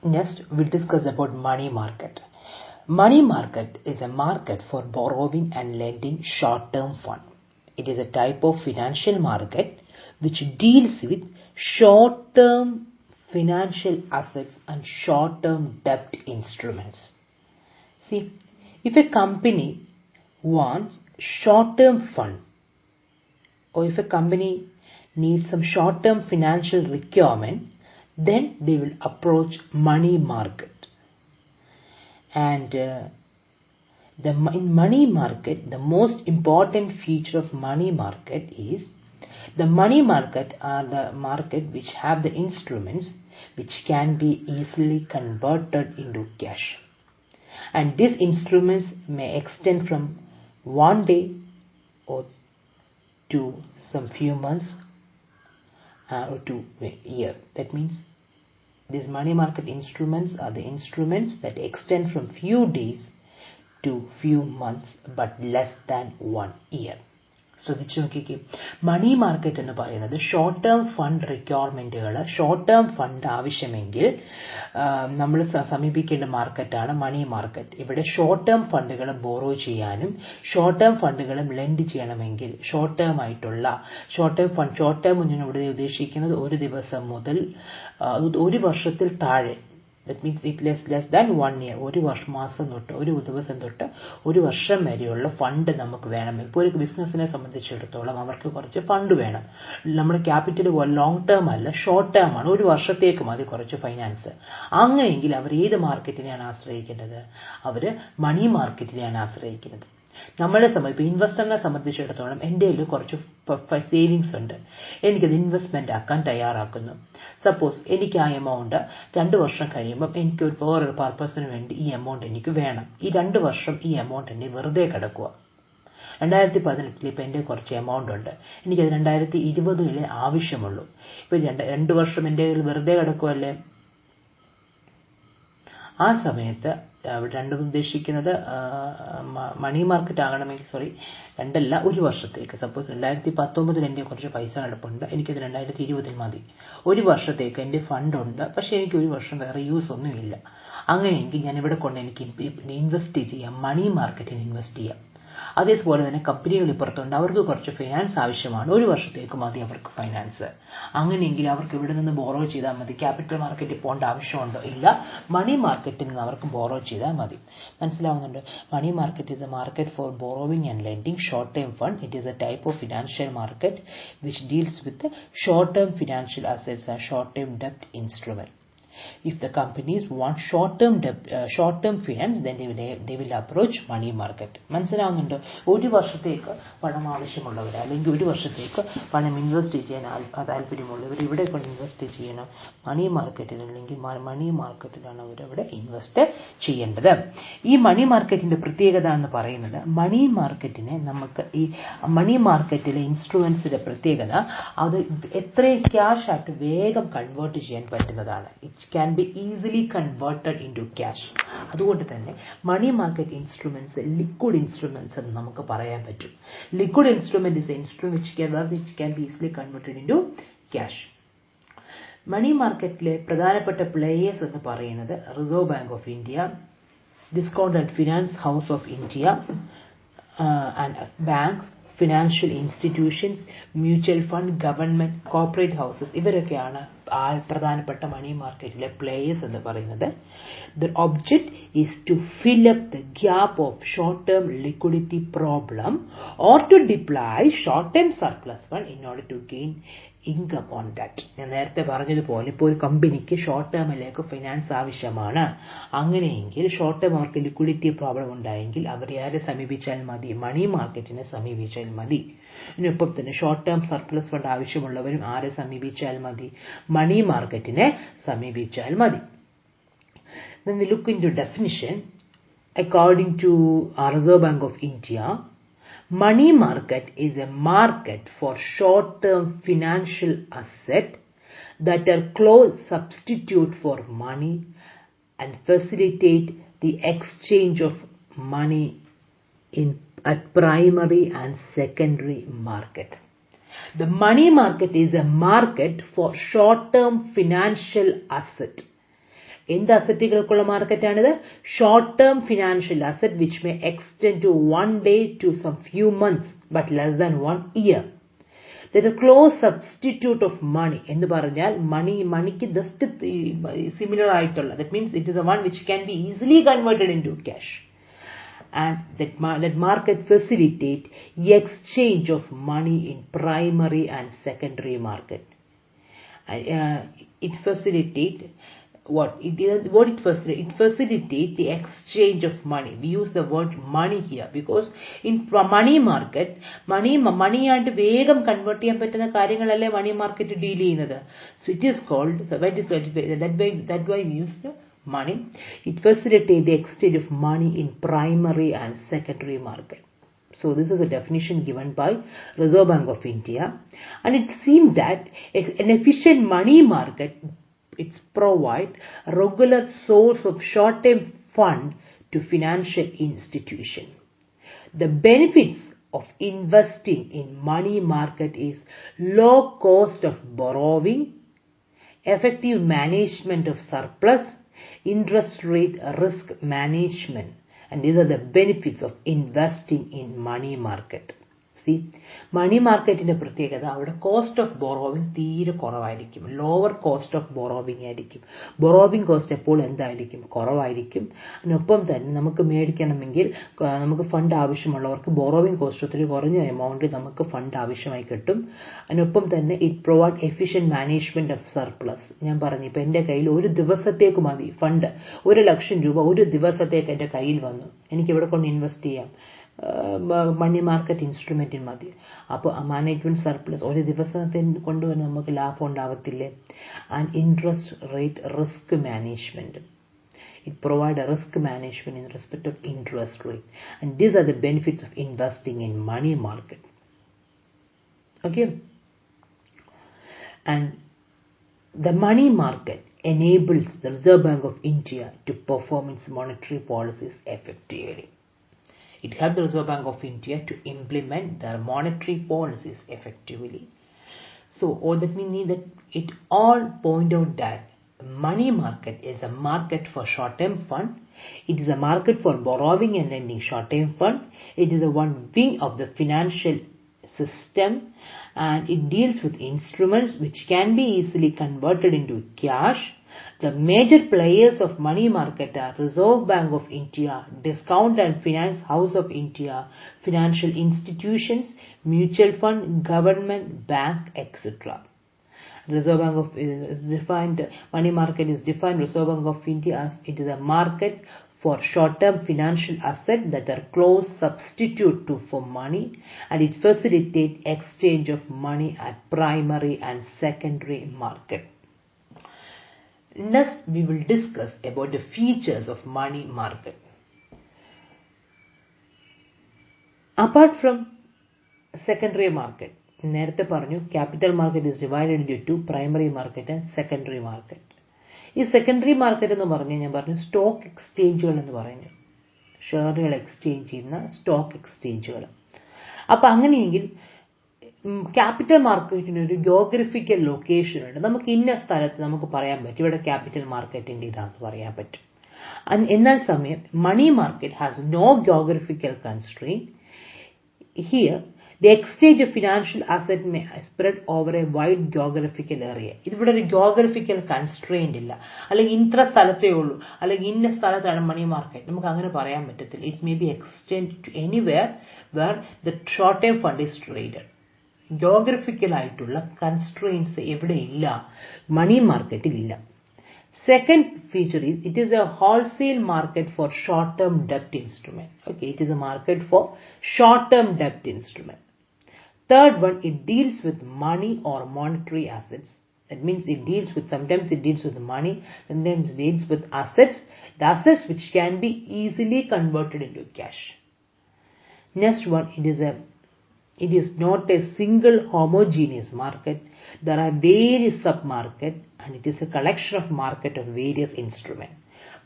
Next, we'll discuss about money market. Money market is a market for borrowing and lending short-term fund. It is a type of financial market which deals with short-term financial assets and short-term debt instruments. See, if a company wants short-term fund, or if a company needs some short-term financial requirement, then they will approach money market. And in money market, the most important feature of money market is the money market are the market which have the instruments which can be easily converted into cash. And these instruments may extend from one day or to some few months or to a year. That means these money market instruments are the instruments that extend from few days to few months but less than 1 year. ശ്രദ്ധിച്ചു നോക്കിക്കേ, മണി market എന്ന് പറയുന്നത് short term fund റിക്വയർമെന്റുകൾ, short term fund ആവശ്യമെങ്കിൽ നമ്മൾ സമീപിക്കേണ്ട മാർക്കറ്റാണ് money market. ഇവിടെ ഷോർട്ട് ടേം ഫണ്ടുകൾ ബോറോ ചെയ്യാനും ഷോർട്ട് ടേം ഫണ്ടുകളും ലെൻഡ് ചെയ്യണമെങ്കിൽ ഷോർട്ട് ടേം ആയിട്ടുള്ള short term fund, short term എന്ന് ഇവിടെ ഉദ്ദേശിക്കുന്നത് ഒരു ദിവസം മുതൽ ഒരു വർഷത്തിൽ താഴെ, that means it less than 1 year, ഒരു മാസം തൊട്ട് ഒരു ദിവസം തൊട്ട് ഒരു വർഷം വരെയുള്ള ഫണ്ട് നമുക്ക് വേണം. ഇപ്പോൾ ഒരു ബിസിനസ്സിനെ സംബന്ധിച്ചിടത്തോളം അവർക്ക് കുറച്ച് ഫണ്ട് വേണം. നമ്മുടെ ക്യാപിറ്റൽ ലോങ് ടേം അല്ല, ഷോർട്ട് ടേം ആണ്, ഒരു വർഷത്തേക്ക് മതി കുറച്ച് ഫൈനാൻസ്. അങ്ങനെയെങ്കിൽ അവർ ഏത് മാർക്കറ്റിനെയാണ് ആശ്രയിക്കേണ്ടത്? അവർ മണി മാർക്കറ്റിനെയാണ് ആശ്രയിക്കുന്നത്. നമ്മളെ സംബന്ധിച്ച് ഇൻവെസ്റ്ററിനെ സംബന്ധിച്ചിടത്തോളം എൻ്റെ കയ്യിൽ കുറച്ച് സേവിങ്സ് ഉണ്ട്, എനിക്കത് ഇൻവെസ്റ്റ്മെന്റ് ആക്കാൻ തയ്യാറാക്കുന്നു. സപ്പോസ് എനിക്ക് ആ എമൗണ്ട് 2 വർഷം കഴിയുമ്പോൾ എനിക്ക് വേറൊരു പർപ്പസിന് വേണ്ടി ഈ എമൗണ്ട് എനിക്ക് വേണം. ഈ 2 വർഷം ഈ എമൗണ്ട് എന്നെ വെറുതെ കിടക്കുക. 2018 ഇപ്പം എൻ്റെ കുറച്ച് എമൗണ്ട് ഉണ്ട്, എനിക്കത് 2020 ആവശ്യമുള്ളൂ. ഇപ്പം 2 വർഷം എൻ്റെ കയ്യിൽ വെറുതെ കിടക്കുമല്ലേ. ആ സമയത്ത് രണ്ടും ഉദ്ദേശിക്കുന്നത് മണി മാർക്കറ്റ് ആകണമെങ്കിൽ രണ്ടല്ല, ഒരു വർഷത്തേക്ക്. സപ്പോസ് 2019 എൻ്റെ കുറച്ച് പൈസ കിടപ്പുണ്ട്, എനിക്കത് 2020 മതി. ഒരു വർഷത്തേക്ക് എൻ്റെ ഫണ്ട് ഉണ്ട്, പക്ഷേ എനിക്ക് ഒരു വർഷം വേറെ യൂസ് ഒന്നുമില്ല. അങ്ങനെയെങ്കിൽ ഞാൻ ഇവിടെ കൊണ്ട് എനിക്ക് ഇൻവെസ്റ്റ് ചെയ്യാം, മണി മാർക്കറ്റിൽ ഇൻവെസ്റ്റ് ചെയ്യാം. അതേപോലെ തന്നെ കമ്പനികൾ ഇപ്പുറത്തുണ്ട്, അവർക്ക് കുറച്ച് ഫൈനാൻസ് ആവശ്യമാണ്, ഒരു വർഷത്തേക്ക് മതി അവർക്ക് ഫൈനാൻസ്. അങ്ങനെയെങ്കിൽ അവർക്ക് ഇവിടെ നിന്ന് ബോറോ ചെയ്താൽ മതി. ക്യാപിറ്റൽ മാർക്കറ്റിൽ പോകേണ്ട ആവശ്യമുണ്ടോ? ഇല്ല, മണി മാർക്കറ്റിൽ നിന്ന് അവർക്ക് ബോറോ ചെയ്താൽ മതി. മനസ്സിലാവുന്നുണ്ട്? Money market is a market for borrowing and lending short-term fund. It is a type of financial market which deals with the short-term financial assets and short-term debt instrument. If the companies want short-term finance, then they will approach money market. മനസ്സിലാവുന്നുണ്ടോ? ഒരു വർഷത്തേക്ക് പണം ആവശ്യമുള്ളവർ, അല്ലെങ്കിൽ ഒരു വർഷത്തേക്ക് പണം invest ചെയ്യാൻ താല്പര്യമുള്ളവർ ഇവിടെ കൊണ്ട് ഇൻവെസ്റ്റ് ചെയ്യണം മണി മാർക്കറ്റിൽ, അല്ലെങ്കിൽ മണി മാർക്കറ്റിലാണ് അവരവിടെ ഇൻവെസ്റ്റ് ചെയ്യേണ്ടത്. ഈ മണി മാർക്കറ്റിന്റെ പ്രത്യേകത എന്ന് പറയുന്നത്, മണി മാർക്കറ്റിനെ നമുക്ക് ഈ മണി മാർക്കറ്റിലെ ഇൻസ്ട്രുമെന്റ്സിന്റെ പ്രത്യേകത, അത് എത്രയും ക്യാഷ് ആയിട്ട് വേഗം കൺവേർട്ട് ചെയ്യാൻ പറ്റുന്നതാണ്. can be easily converted into cash. അതുകൊണ്ട് തന്നെ money market instruments liquid instruments എന്ന് നമുക്ക് പറയാൻ പറ്റും. Liquid instrument is an instrument which can be easily converted into cash. മണി മാർക്കറ്റിലെ പ്രധാനപ്പെട്ട പ്ലേയേഴ്സ് എന്ന് പറയുന്നത് reserve bank of India, discount and finance house of India, and banks, financial institutions, mutual fund, government, corporate houses, ഇവരൊക്കെയാണ് പ്രധാനപ്പെട്ട മണി മാർക്കറ്റിലെ players എന്ന് പറയുന്നത്. The object is to fill up the gap of short-term liquidity problem or to deploy short-term surplus fund in order to gain income on that. ഞാൻ നേരത്തെ പറഞ്ഞതുപോലെ ഇപ്പോൾ ഒരു കമ്പനിക്ക് ഷോർട്ട് ടേമിലേക്ക് ഫൈനാൻസ് ആവശ്യമാണ്. അങ്ങനെയെങ്കിൽ ഷോർട്ട് ടേം അവർക്ക് ലിക്വിഡിറ്റി പ്രോബ്ലം ഉണ്ടായെങ്കിൽ അവർ ആരെ സമീപിച്ചാൽ മതി? മണി മാർക്കറ്റിനെ സമീപിച്ചാൽ മതി. ഇതിനൊപ്പം തന്നെ ഷോർട്ട് ടേം സർപ്ലസ് ഫണ്ട് ആവശ്യമുള്ളവരും ആരെ സമീപിച്ചാൽ മതി? മണി മാർക്കറ്റിനെ സമീപിച്ചാൽ മതി. When we look into definition, according to Reserve Bank of India, money market is a market for short-term financial asset that are close substitute for money and facilitate the exchange of money at primary and secondary market. The money market is a market for short-term financial asset എന്ത് അസറ്റുകൾക്കുള്ള മാർക്കറ്റാണിത്? Short term financial asset which may extend to 1 day to some few months but less than 1 year. That a close substitute of money എന്ന് പറഞ്ഞാൽ മണിക്ക് just similar ആയിട്ടുള്ള, that means it is a one which can be easily converted into cash, and that market facilitate exchange of money in primary and secondary market. It facilitate it facilitate the exchange of money. We use the word money here because in money market, money ആയിട്ട് വേഗം convert ചെയ്യാൻ പറ്റുന്ന കാര്യങ്ങളല്ലേ money market deal ചെയ്യുന്നത്. So it is called, that way we use the money. It facilitates the exchange of money in primary and secondary market. So this is a definition given by Reserve Bank of India, and it seems that an efficient money market, it provides a regular source of short-term fund to financial institution. The benefits of investing in money market is low cost of borrowing, effective management of surplus, interest rate risk management, and these are the benefits of investing in money market. See, മണി മാർക്കറ്റിന്റെ പ്രത്യേകത അവിടെ cost of borrowing തീരെ കുറവായിരിക്കും, lower cost of borrowing ആയിരിക്കും. Borrowing cost എപ്പോൾ എന്തായിരിക്കും? കുറവായിരിക്കും. അതിനൊപ്പം തന്നെ നമുക്ക് മേടിക്കണമെങ്കിൽ നമുക്ക് ഫണ്ട് ആവശ്യമുള്ളവർക്ക് ബോറോവിംഗ് കോസ്റ്റ് ഒത്തിരി കുറഞ്ഞ എമൗണ്ടിൽ നമുക്ക് ഫണ്ട് ആവശ്യമായി കിട്ടും. അതിനൊപ്പം തന്നെ it provide efficient management of surplus. ഞാൻ പറഞ്ഞു, ഇപ്പം എൻ്റെ കയ്യിൽ ഒരു ദിവസത്തേക്ക് മതി ഫണ്ട്, 1,00,000 രൂപ ഒരു ദിവസത്തേക്ക് എൻ്റെ കയ്യിൽ വന്നു, എനിക്ക് ഇവിടെ കൊണ്ട് ഇൻവെസ്റ്റ് ചെയ്യാം, മണി മാർക്കറ്റ് ഇൻസ്ട്രുമെന്റിൽ മതി. അപ്പോൾ മാനേജ്മെന്റ് സർപ്ലസ് ഒരു ദിവസത്തിന് കൊണ്ടുവന്ന് നമുക്ക് ലാഭം ഉണ്ടാവത്തില്ലേ? And interest rate risk management, it provides a risk management in respect of interest rate, and these are the benefits of investing in money market. Okay, and the money market enables the Reserve Bank of India to perform its monetary policies effectively. It helps the Reserve Bank of India to implement their monetary policies effectively. So, all that we need, that it all point out that money market is a market for short-term fund. It is a market for borrowing and lending short-term fund. It is a one wing of the financial system, and it deals with instruments which can be easily converted into cash. The major players of money market are Reserve Bank of India, Discount and Finance House of India, financial institutions, mutual fund, government, bank, etc. Reserve Bank of is defined, money market is defined, Reserve Bank of India as it is a market for short-term financial assets that are close substitute for money, and it facilitates exchange of money at primary and secondary market. Next, we will discuss about the features of money market. Apart from secondary market, നേരത്തെ പറഞ്ഞു capital market is divided into two, primary market and secondary market. ഈ secondary market എന്ന് പറഞ്ഞ് ഞാൻ പറഞ്ഞു stock എക്സ്ചേഞ്ചുകൾ എന്ന് പറഞ്ഞു, ഷെയറുകൾ exchange ചെയ്യുന്ന സ്റ്റോക്ക് എക്സ്ചേഞ്ചുകൾ. അപ്പം അങ്ങനെയെങ്കിൽ ക്യാപിറ്റൽ മാർക്കറ്റിന് ഒരു ജോഗ്രഫിക്കൽ ലൊക്കേഷൻ ഉണ്ട്. നമുക്ക് ഇന്ന സ്ഥലത്ത് നമുക്ക് പറയാൻ പറ്റും ഇവിടെ ക്യാപിറ്റൽ മാർക്കറ്റിന്റെ ഇതാണെന്ന് പറയാൻ പറ്റും. എന്നാൽ സമയം money market has no geographical constraint. Here the exchange of financial asset may spread over a wide geographical area. ഇതിവിടെ ഒരു ജോഗ്രഫിക്കൽ കൺസ്ട്രെയിന്റ് ഇല്ല, അല്ലെങ്കിൽ ഇത്ര സ്ഥലത്തേ ഉള്ളൂ, അല്ലെങ്കിൽ ഇന്ന സ്ഥലത്താണ് മണി മാർക്കറ്റ്, നമുക്ക് അങ്ങനെ പറയാൻ പറ്റത്തില്ല. It may be extend to anywhere where the short time fund is traded. Geographical ആയിട്ടുള്ള കൺസ്ട്രെയിൻസ് എവിടെ ഇല്ല, മണി മാർക്കറ്റിൽ ഇല്ല. Second feature is it is a wholesale market for short-term debt instrument. Okay, it is a market for short-term debt instrument. Third one, it deals with money or monetary assets. That means sometimes it deals with money, sometimes it deals with assets, the assets which can be easily converted into cash. Next one, it is not a single homogeneous market. There are various sub-markets, and it is a collection of market of various instruments.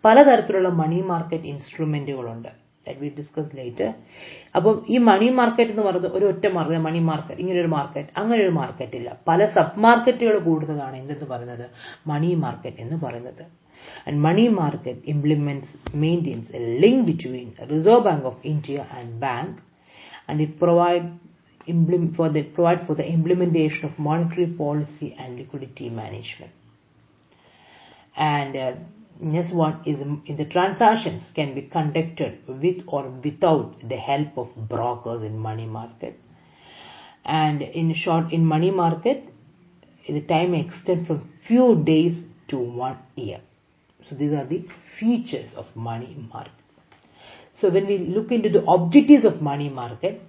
പലതരത്തിലുള്ള money market ഇൻസ്ട്രുമെന്റുകളുണ്ട്, that we discuss later. അപ്പം ഈ മണി market എന്ന് പറയുന്നത് ഒരു ഒറ്റ market, money market ഇങ്ങനെ ഒരു മാർക്കറ്റ്, അങ്ങനെ ഒരു മാർക്കറ്റ് ഇല്ല. പല സബ് മാർക്കറ്റുകൾ കൂടുന്നതാണ് എന്തെന്ന് പറയുന്നത്, മണി മാർക്കറ്റ് എന്ന് പറയുന്നത്. And money market maintains a link between Reserve Bank of India and bank, and it provide for the implementation of monetary policy and liquidity management. And next one is the transactions can be conducted with or without the help of brokers in money market. And in short, in money market, the time extends from few days to 1 year. So these are the features of money market. So when we look into the objectives of money market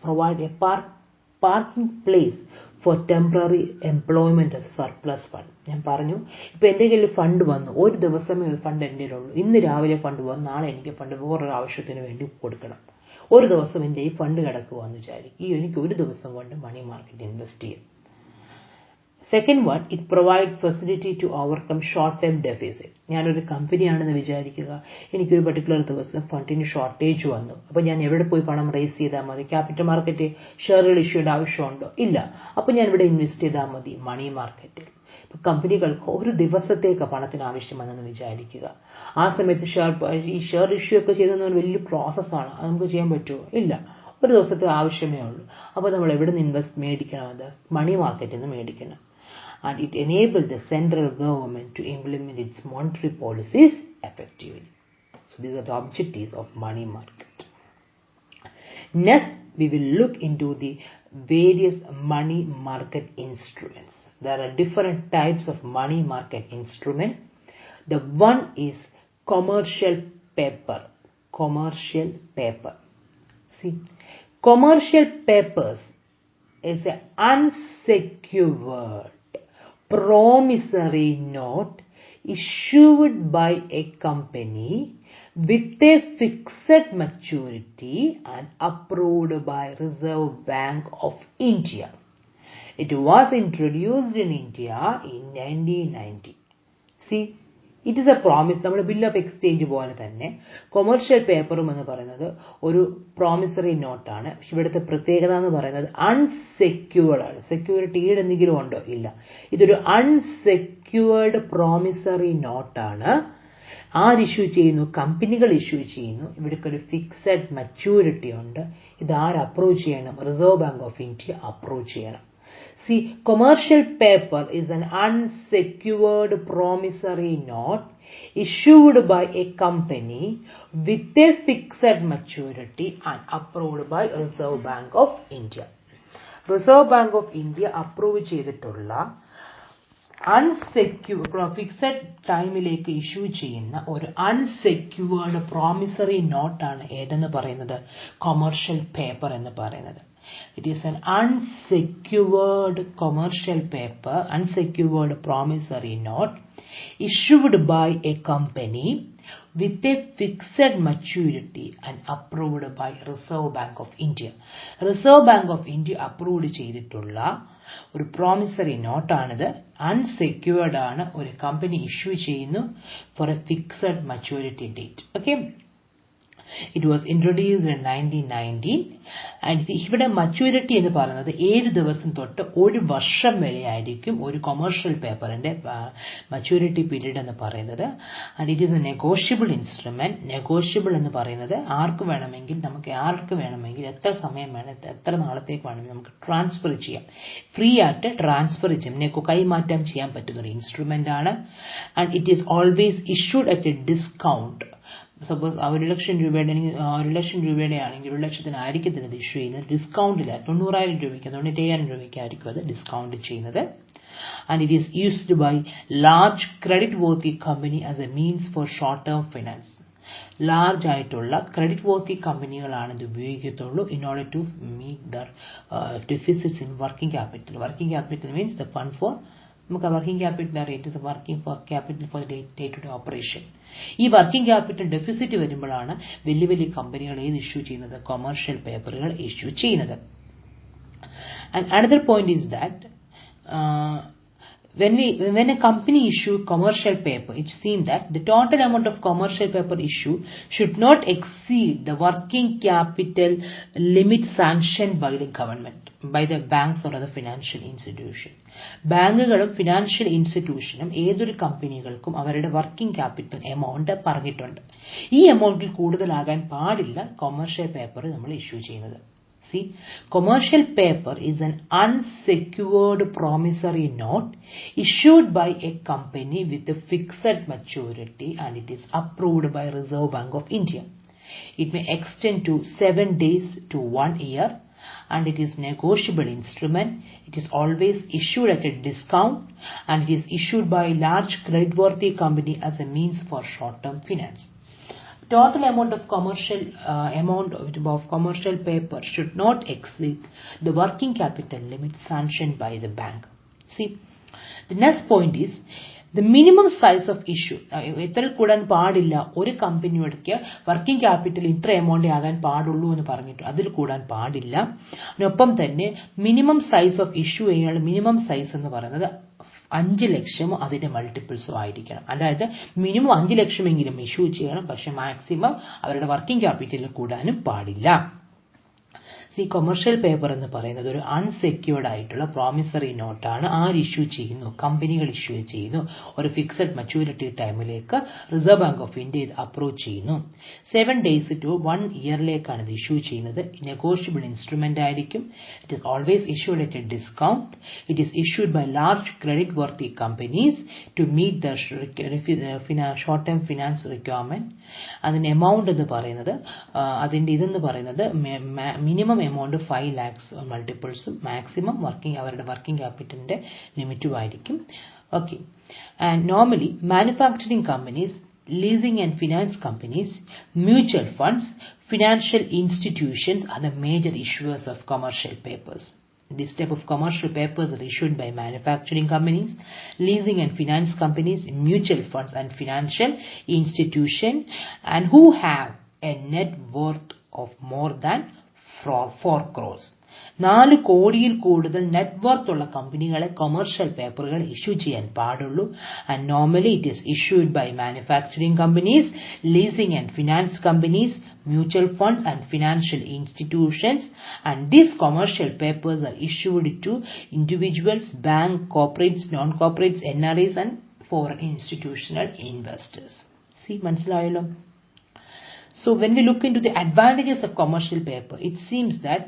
provide a parking place for temporary employment of surplus fund. ഞാൻ പറഞ്ഞു, ഇപ്പൊ എൻ്റെ കയ്യിൽ fund വന്നു, ഒരു ദിവസമേ fund എൻ്റെ കയ്യിലുള്ളൂ, ഇന്ന് രാവിലെ ഫണ്ട് വന്നു, നാളെ എനിക്ക് ഫണ്ട് വേറൊരു ആവശ്യത്തിന് വേണ്ടി കൊടുക്കണം. ഒരു ദിവസം എൻ്റെ ഈ ഫണ്ട് കിടക്കുവാന്ന് വിചാരിക്കും, എനിക്ക് ഒരു ദിവസം കൊണ്ട് മണി മാർക്കറ്റ് ഇൻവെസ്റ്റ് ചെയ്യാം. Second one, it provides facility to overcome short-term deficit. ഞാനൊരു കമ്പനിയാണെന്ന് വിചാരിക്കുക, എനിക്കൊരു പർട്ടിക്കുലർ ദിവസം ഫണ്ടിന് ഷോർട്ടേജ് വന്നു. അപ്പോൾ ഞാൻ എവിടെ പോയി പണം റേസ് ചെയ്താൽ മതി? ക്യാപിറ്റൽ മാർക്കറ്റ് ഷെയറുകൾ ഇഷ്യൂ ചെയ്യേണ്ട ആവശ്യമുണ്ടോ? ഇല്ല. അപ്പോൾ ഞാൻ ഇവിടെ ഇൻവെസ്റ്റ് ചെയ്താൽ മതി മണി മാർക്കറ്റിൽ. ഇപ്പോൾ കമ്പനികൾക്ക് ഒരു ദിവസത്തേക്ക് പണത്തിന് ആവശ്യം വന്നെന്ന് വിചാരിക്കുക. ആ സമയത്ത് ഷെയർ ഇഷ്യൂ ഒക്കെ ചെയ്തെന്ന് പറഞ്ഞാൽ വലിയ പ്രോസസ്സാണ്. അത് നമുക്ക് ചെയ്യാൻ പറ്റുമോ? ഇല്ല. ഒരു ദിവസത്തെ ആവശ്യമേ ഉള്ളൂ. അപ്പോൾ നമ്മൾ എവിടെ നിന്ന് മേടിക്കണം? അത് മണി മാർക്കറ്റിൽ നിന്ന് മേടിക്കണം. And it enables the central government to implement its monetary policies effectively. So these are the objectives of money market. Next, we will look into the various money market instruments. There are different types of money market instruments. The one is commercial paper. Commercial paper. See, commercial papers is an unsecured promissory note issued by a company with a fixed maturity and approved by Reserve Bank of India. It was introduced in India in 1990. See, it is a promise. നമ്മുടെ bill of exchange പോലെ തന്നെ commercial പേപ്പറും എന്ന് പറയുന്നത് ഒരു promissory നോട്ടാണ്. ഇവിടുത്തെ പ്രത്യേകത എന്ന് പറയുന്നത് അൺസെക്യൂർഡ് ആണ്. സെക്യൂരിറ്റി എന്തെങ്കിലും ഉണ്ടോ? ഇല്ല. ഇതൊരു അൺസെക്യൂർഡ് പ്രോമിസറി നോട്ടാണ്. ആര് ഇഷ്യൂ ചെയ്യുന്നു? കമ്പനികൾ ഇഷ്യൂ ചെയ്യുന്നു. ഇവിടേക്ക് ഒരു ഫിക്സഡ് മെച്യൂരിറ്റി ഉണ്ട്. ഇത് ആര് അപ്രൂവ് ചെയ്യണം? Reserve bank of India approve ചെയ്യണം. See, commercial paper is an unsecured promissory note issued by a company with a fixed maturity and approved by Reserve Bank of India. Reserve Bank of India approve ചെയ്തിട്ടുള്ള fixed ടൈമിലേക്ക് issue ചെയ്യുന്ന ഒരു unsecured promissory നോട്ടാണ് ഏതെന്ന് പറയുന്നത്? Commercial paper എന്ന് പറയുന്നത്. It is an unsecured commercial paper, unsecured promissory note issued by a company with a fixed maturity and approved by Reserve Bank of India. Reserve Bank of India approved ചെയ്തിട്ടുള്ള ഒരു promissory നോട്ടാണിത്. Unsecured ആണ്. ഒരു company issue ചെയ്യുന്നു for a fixed maturity date. Okay. It was introduced in 1919 and ഇവിടെ maturity എന്ന് പറയുന്നത് 7 ദിവസം തൊട്ട് 1 വർഷം വരെ ആയിരിക്കും ഒരു കൊമേഴ്ഷ്യൽ പേപ്പറിന്റെ maturity period എന്ന് പറയുന്നത്. And it is a negotiable instrument. Negotiable എന്ന് പറയുന്നത് ആർക്ക് വേണമെങ്കിൽ എത്ര സമയം വേണം, എത്ര നാളത്തേക്ക് വേണമെങ്കിൽ നമുക്ക് ട്രാൻസ്ഫർ ചെയ്യാം. ഫ്രീ ആയിട്ട് ട്രാൻസ്ഫർ ചെയ്യാം, കൈമാറ്റം ചെയ്യാൻ പറ്റുന്ന ഒരു ഇൻസ്ട്രുമെന്റ് ആണ്. And it is always issued at a discount. Suppose 1,00,000 രൂപയുടെ ആണെങ്കിൽ 1,00,000 ആയിരിക്കും ഇത് ഇഷ്യൂ ചെയ്യുന്നത്. ഡിസ്കൗണ്ടില്ല. 90,000 രൂപയ്ക്ക് 95,000 രൂപയ്ക്കായിരിക്കും അത് ഡിസ്കൗണ്ട് ചെയ്യുന്നത്. And it is used by large credit-worthy company as a means for short-term finance. Large ആയിട്ടുള്ള ക്രെഡിറ്റ് വർത്തി കമ്പനികളാണ് ഇത് ഉപയോഗിക്കത്തുള്ളൂ in order to meet their deficits in working capital. Working capital means the fund for നമുക്ക് working capital അറിയാം. It is working for capital for day to day operation. ഈ working capital deficit വരുമ്പോഴാണ് വലിയ വലിയ കമ്പനികൾ ഏത് ഇഷ്യൂ ചെയ്യുന്നത്? Commercial പേപ്പറുകൾ ഇഷ്യൂ ചെയ്യുന്നത്. And another point is that when a company issue commercial paper, it seems that the total amount of commercial paper issue should not exceed the working capital limit sanctioned by the government. by the banks or other financial institution. ബാങ്കുകളും financial ഇൻസ്റ്റിറ്റ്യൂഷനും ഏതൊരു കമ്പനികൾക്കും അവരുടെ working capital amount പറഞ്ഞിട്ടുണ്ട്. ഈ എമൗണ്ടിൽ കൂടുതലാകാൻ പാടില്ല commercial paper നമ്മൾ issue ചെയ്യുന്നത്. See, commercial paper is an unsecured promissory note issued by a company with a fixed maturity and it is approved by Reserve Bank of India. It may extend to 7 days to 1 year and it is negotiable instrument. It is always issued at a discount and it is issued by a large creditworthy company as a means for short-term finance. Total amount of commercial paper should not exceed the working capital limit sanctioned by the bank. See, the next point is the minimum size of issue. എത്ര കൂടാൻ പാടില്ല, ഒരു കമ്പനിയോടൊക്കെ working capital ഇത്ര amount ആകാൻ പാടുള്ളൂ എന്ന് പറഞ്ഞിട്ട് അതിൽ കൂടാൻ പാടില്ല. അതിനൊപ്പം തന്നെ മിനിമം സൈസ് ഓഫ് ഇഷ്യൂ ചെയ്യാനുള്ള മിനിമം സൈസ് എന്ന് പറയുന്നത് 5 ലക്ഷമോ അതിന്റെ മൾട്ടിപ്പിൾസോ ആയിരിക്കണം. അതായത് മിനിമം 5 ലക്ഷമെങ്കിലും ഇഷ്യൂ ചെയ്യണം, പക്ഷെ മാക്സിമം അവരുടെ വർക്കിംഗ് ക്യാപിറ്റലിൽ കൂടാനും പാടില്ല. കൊമേഴ്ഷ്യൽ പേപ്പർ എന്ന് പറയുന്നത് ഒരു അൺസെക്യൂർഡ് ആയിട്ടുള്ള പ്രോമിസറി നോട്ടാണ്. ആര് ഇഷ്യൂ ചെയ്യുന്നു? കമ്പനികൾ ഇഷ്യൂ ചെയ്യുന്നു. ഒരു ഫിക്സഡ് മച്യൂരിറ്റി ടൈമിലേക്ക് റിസർവ് ബാങ്ക് ഓഫ് ഇന്ത്യ ഇത് അപ്രൂവ് ചെയ്യുന്നു. 7 days to 1 yearലേക്കാണ് ഇത് ഇഷ്യൂ ചെയ്യുന്നത്. നെഗോഷ്യബിൾ ഇൻസ്ട്രുമെന്റ് ആയിരിക്കും. It is always issued at a discount. It is issued by large credit worthy companies to meet the short term finance requirement. അതിന്റെ amount എന്ന് പറയുന്നത് അതിന്റെ ഇതെന്ന് പറയുന്നത് മിനിമം എമൗണ്ട് 5 lakhs മൾട്ടിപ്പിൾസും മാക്സിമം അവരുടെ വർക്കിംഗ് ക്യാപിറ്റലിന്റെ ലിമിറ്റും ആയിരിക്കും. Okay. And normally manufacturing companies, leasing and finance companies, mutual funds, financial institutions are the major issuers of commercial papers. This type of commercial papers are issued by manufacturing companies, leasing and finance companies, mutual funds and financial institutions, and who have a net worth of more than 4 crores. 4 കോടിയിൽ കൂടുതൽ net worth ഉള്ള കമ്പനികളെ commercial പേപ്പറുകൾ issue ചെയ്യാൻ പാടുള്ളൂ. And normally it is issued by manufacturing companies, leasing and finance companies, mutual funds and financial institutions, and these commercial papers are issued to individuals, bank, corporates, non-corporates, NRIs and foreign institutional investors. See, manasilayallo. So when we look into the advantages of commercial paper, it seems that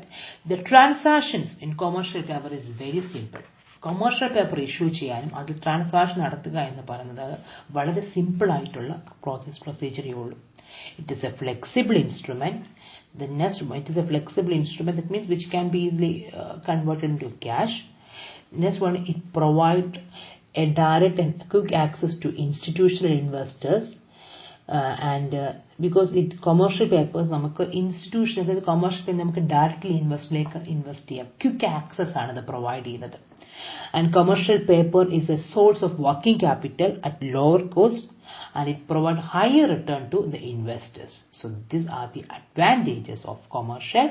the transactions in commercial paper is very simple. Commercial paper issue ചെയ്യാനും അത് transaction നടത്തുക എന്ന് പറയുന്നത് വളരെ simple ആയിട്ടുള്ള പ്രൊസീജിയറേ ഉള്ളൂ. It is a flexible instrument. It is a flexible instrument, that means which can be easily converted into cash. Next one, it provides a direct and quick access to institutional investors. Because commercial papers നമുക്ക് institutional, അതായത് commercial paper നമുക്ക് directly invest ചെയ്യാം. Quick access ആണ് ഇത് provide ചെയ്യുന്നത്. And commercial paper is a source of working capital at lower cost and it provides higher return to the investors. So these are the advantages of commercial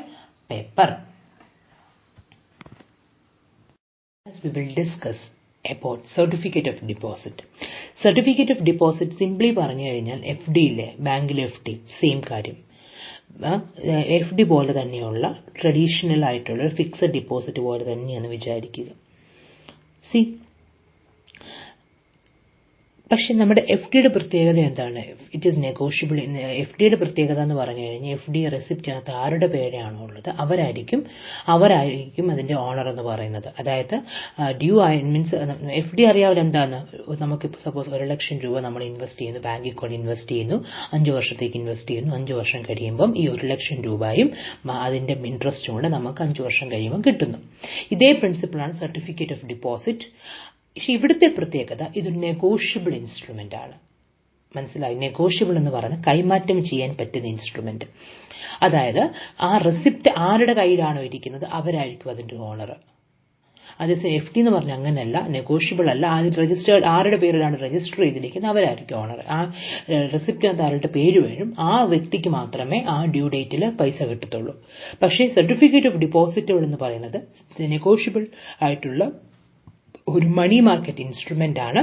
paper. As we will discuss about certificate of deposit. Certificate of deposit simply പറഞ്ഞു കഴിഞ്ഞാൽ FD ഇല്ലേ, ബാങ്കിലെ FD same കാര്യം. FD പോലെ തന്നെയുള്ള traditional ആയിട്ടുള്ള fixed deposit പോലെ തന്നെയാണ് വിചാരിക്കുക. സി, പക്ഷെ നമ്മുടെ എഫ് ഡിയുടെ പ്രത്യേകത എന്താണ്? It is negotiable. എഫ് ഡിയുടെ പ്രത്യേകത എന്ന് പറഞ്ഞു കഴിഞ്ഞാൽ എഫ് ഡി റെസിപ്റ്റിനകത്ത് ആരുടെ പേരാണോ ഉള്ളത് അവരായിരിക്കും അതിന്റെ ഓണർ എന്ന് പറയുന്നത്. അതായത് ഡ്യൂ മീൻസ് എഫ് ഡി അറിയാവില്ല എന്താണ്. നമുക്കിപ്പോൾ സപ്പോസ് 1 ലക്ഷം രൂപ നമ്മൾ ഇൻവെസ്റ്റ് ചെയ്യുന്നു, ബാങ്കിൽ കൊണ്ട് ഇൻവെസ്റ്റ് ചെയ്യുന്നു, 5 വർഷത്തേക്ക് ഇൻവെസ്റ്റ് ചെയ്യുന്നു. 5 വർഷം കഴിയുമ്പം ഈ 1 ലക്ഷം രൂപയും അതിന്റെ ഇൻട്രസ്റ്റും കൂടെ നമുക്ക് 5 വർഷം കഴിയുമ്പോൾ കിട്ടുന്നു. ഇതേ പ്രിൻസിപ്പിളാണ് സർട്ടിഫിക്കറ്റ് ഓഫ് ഡിപ്പോസിറ്റ്. പക്ഷെ ഇവിടുത്തെ പ്രത്യേകത ഇതൊരു നെഗോഷ്യബിൾ ഇൻസ്ട്രുമെന്റ് ആണ്. മനസ്സിലായി? നെഗോഷ്യബിൾ എന്ന് പറഞ്ഞാൽ കൈമാറ്റം ചെയ്യാൻ പറ്റുന്ന ഇൻസ്ട്രുമെന്റ്. അതായത് ആ റെസിപ്റ്റ് ആരുടെ കയ്യിലാണോ ഇരിക്കുന്നത് അവരായിരിക്കും അതിന്റെ ഓണർ. അതേസമയം എഫ് ഡി എന്ന് പറഞ്ഞാൽ അങ്ങനെയല്ല, നെഗോഷ്യബിൾ അല്ല. അതിൽ രജിസ്റ്റേർഡ് ആരുടെ പേരിലാണ് രജിസ്റ്റർ ചെയ്തിരിക്കുന്നത് അവരായിരിക്കും ഓണർ. ആ റെസിപ്റ്റിനകത്ത് ആരുടെ പേര് വരും, ആ വ്യക്തിക്ക് മാത്രമേ ആ ഡ്യൂ ഡേറ്റിൽ പൈസ കിട്ടത്തുള്ളൂ. പക്ഷേ സർട്ടിഫിക്കറ്റ് ഓഫ് ഡിപ്പോസിറ്റുകൾ എന്ന് പറയുന്നത് നെഗോഷ്യബിൾ ആയിട്ടുള്ള ഒരു മണി മാർക്കറ്റ് ഇൻസ്ട്രുമെന്റ് ആണ്.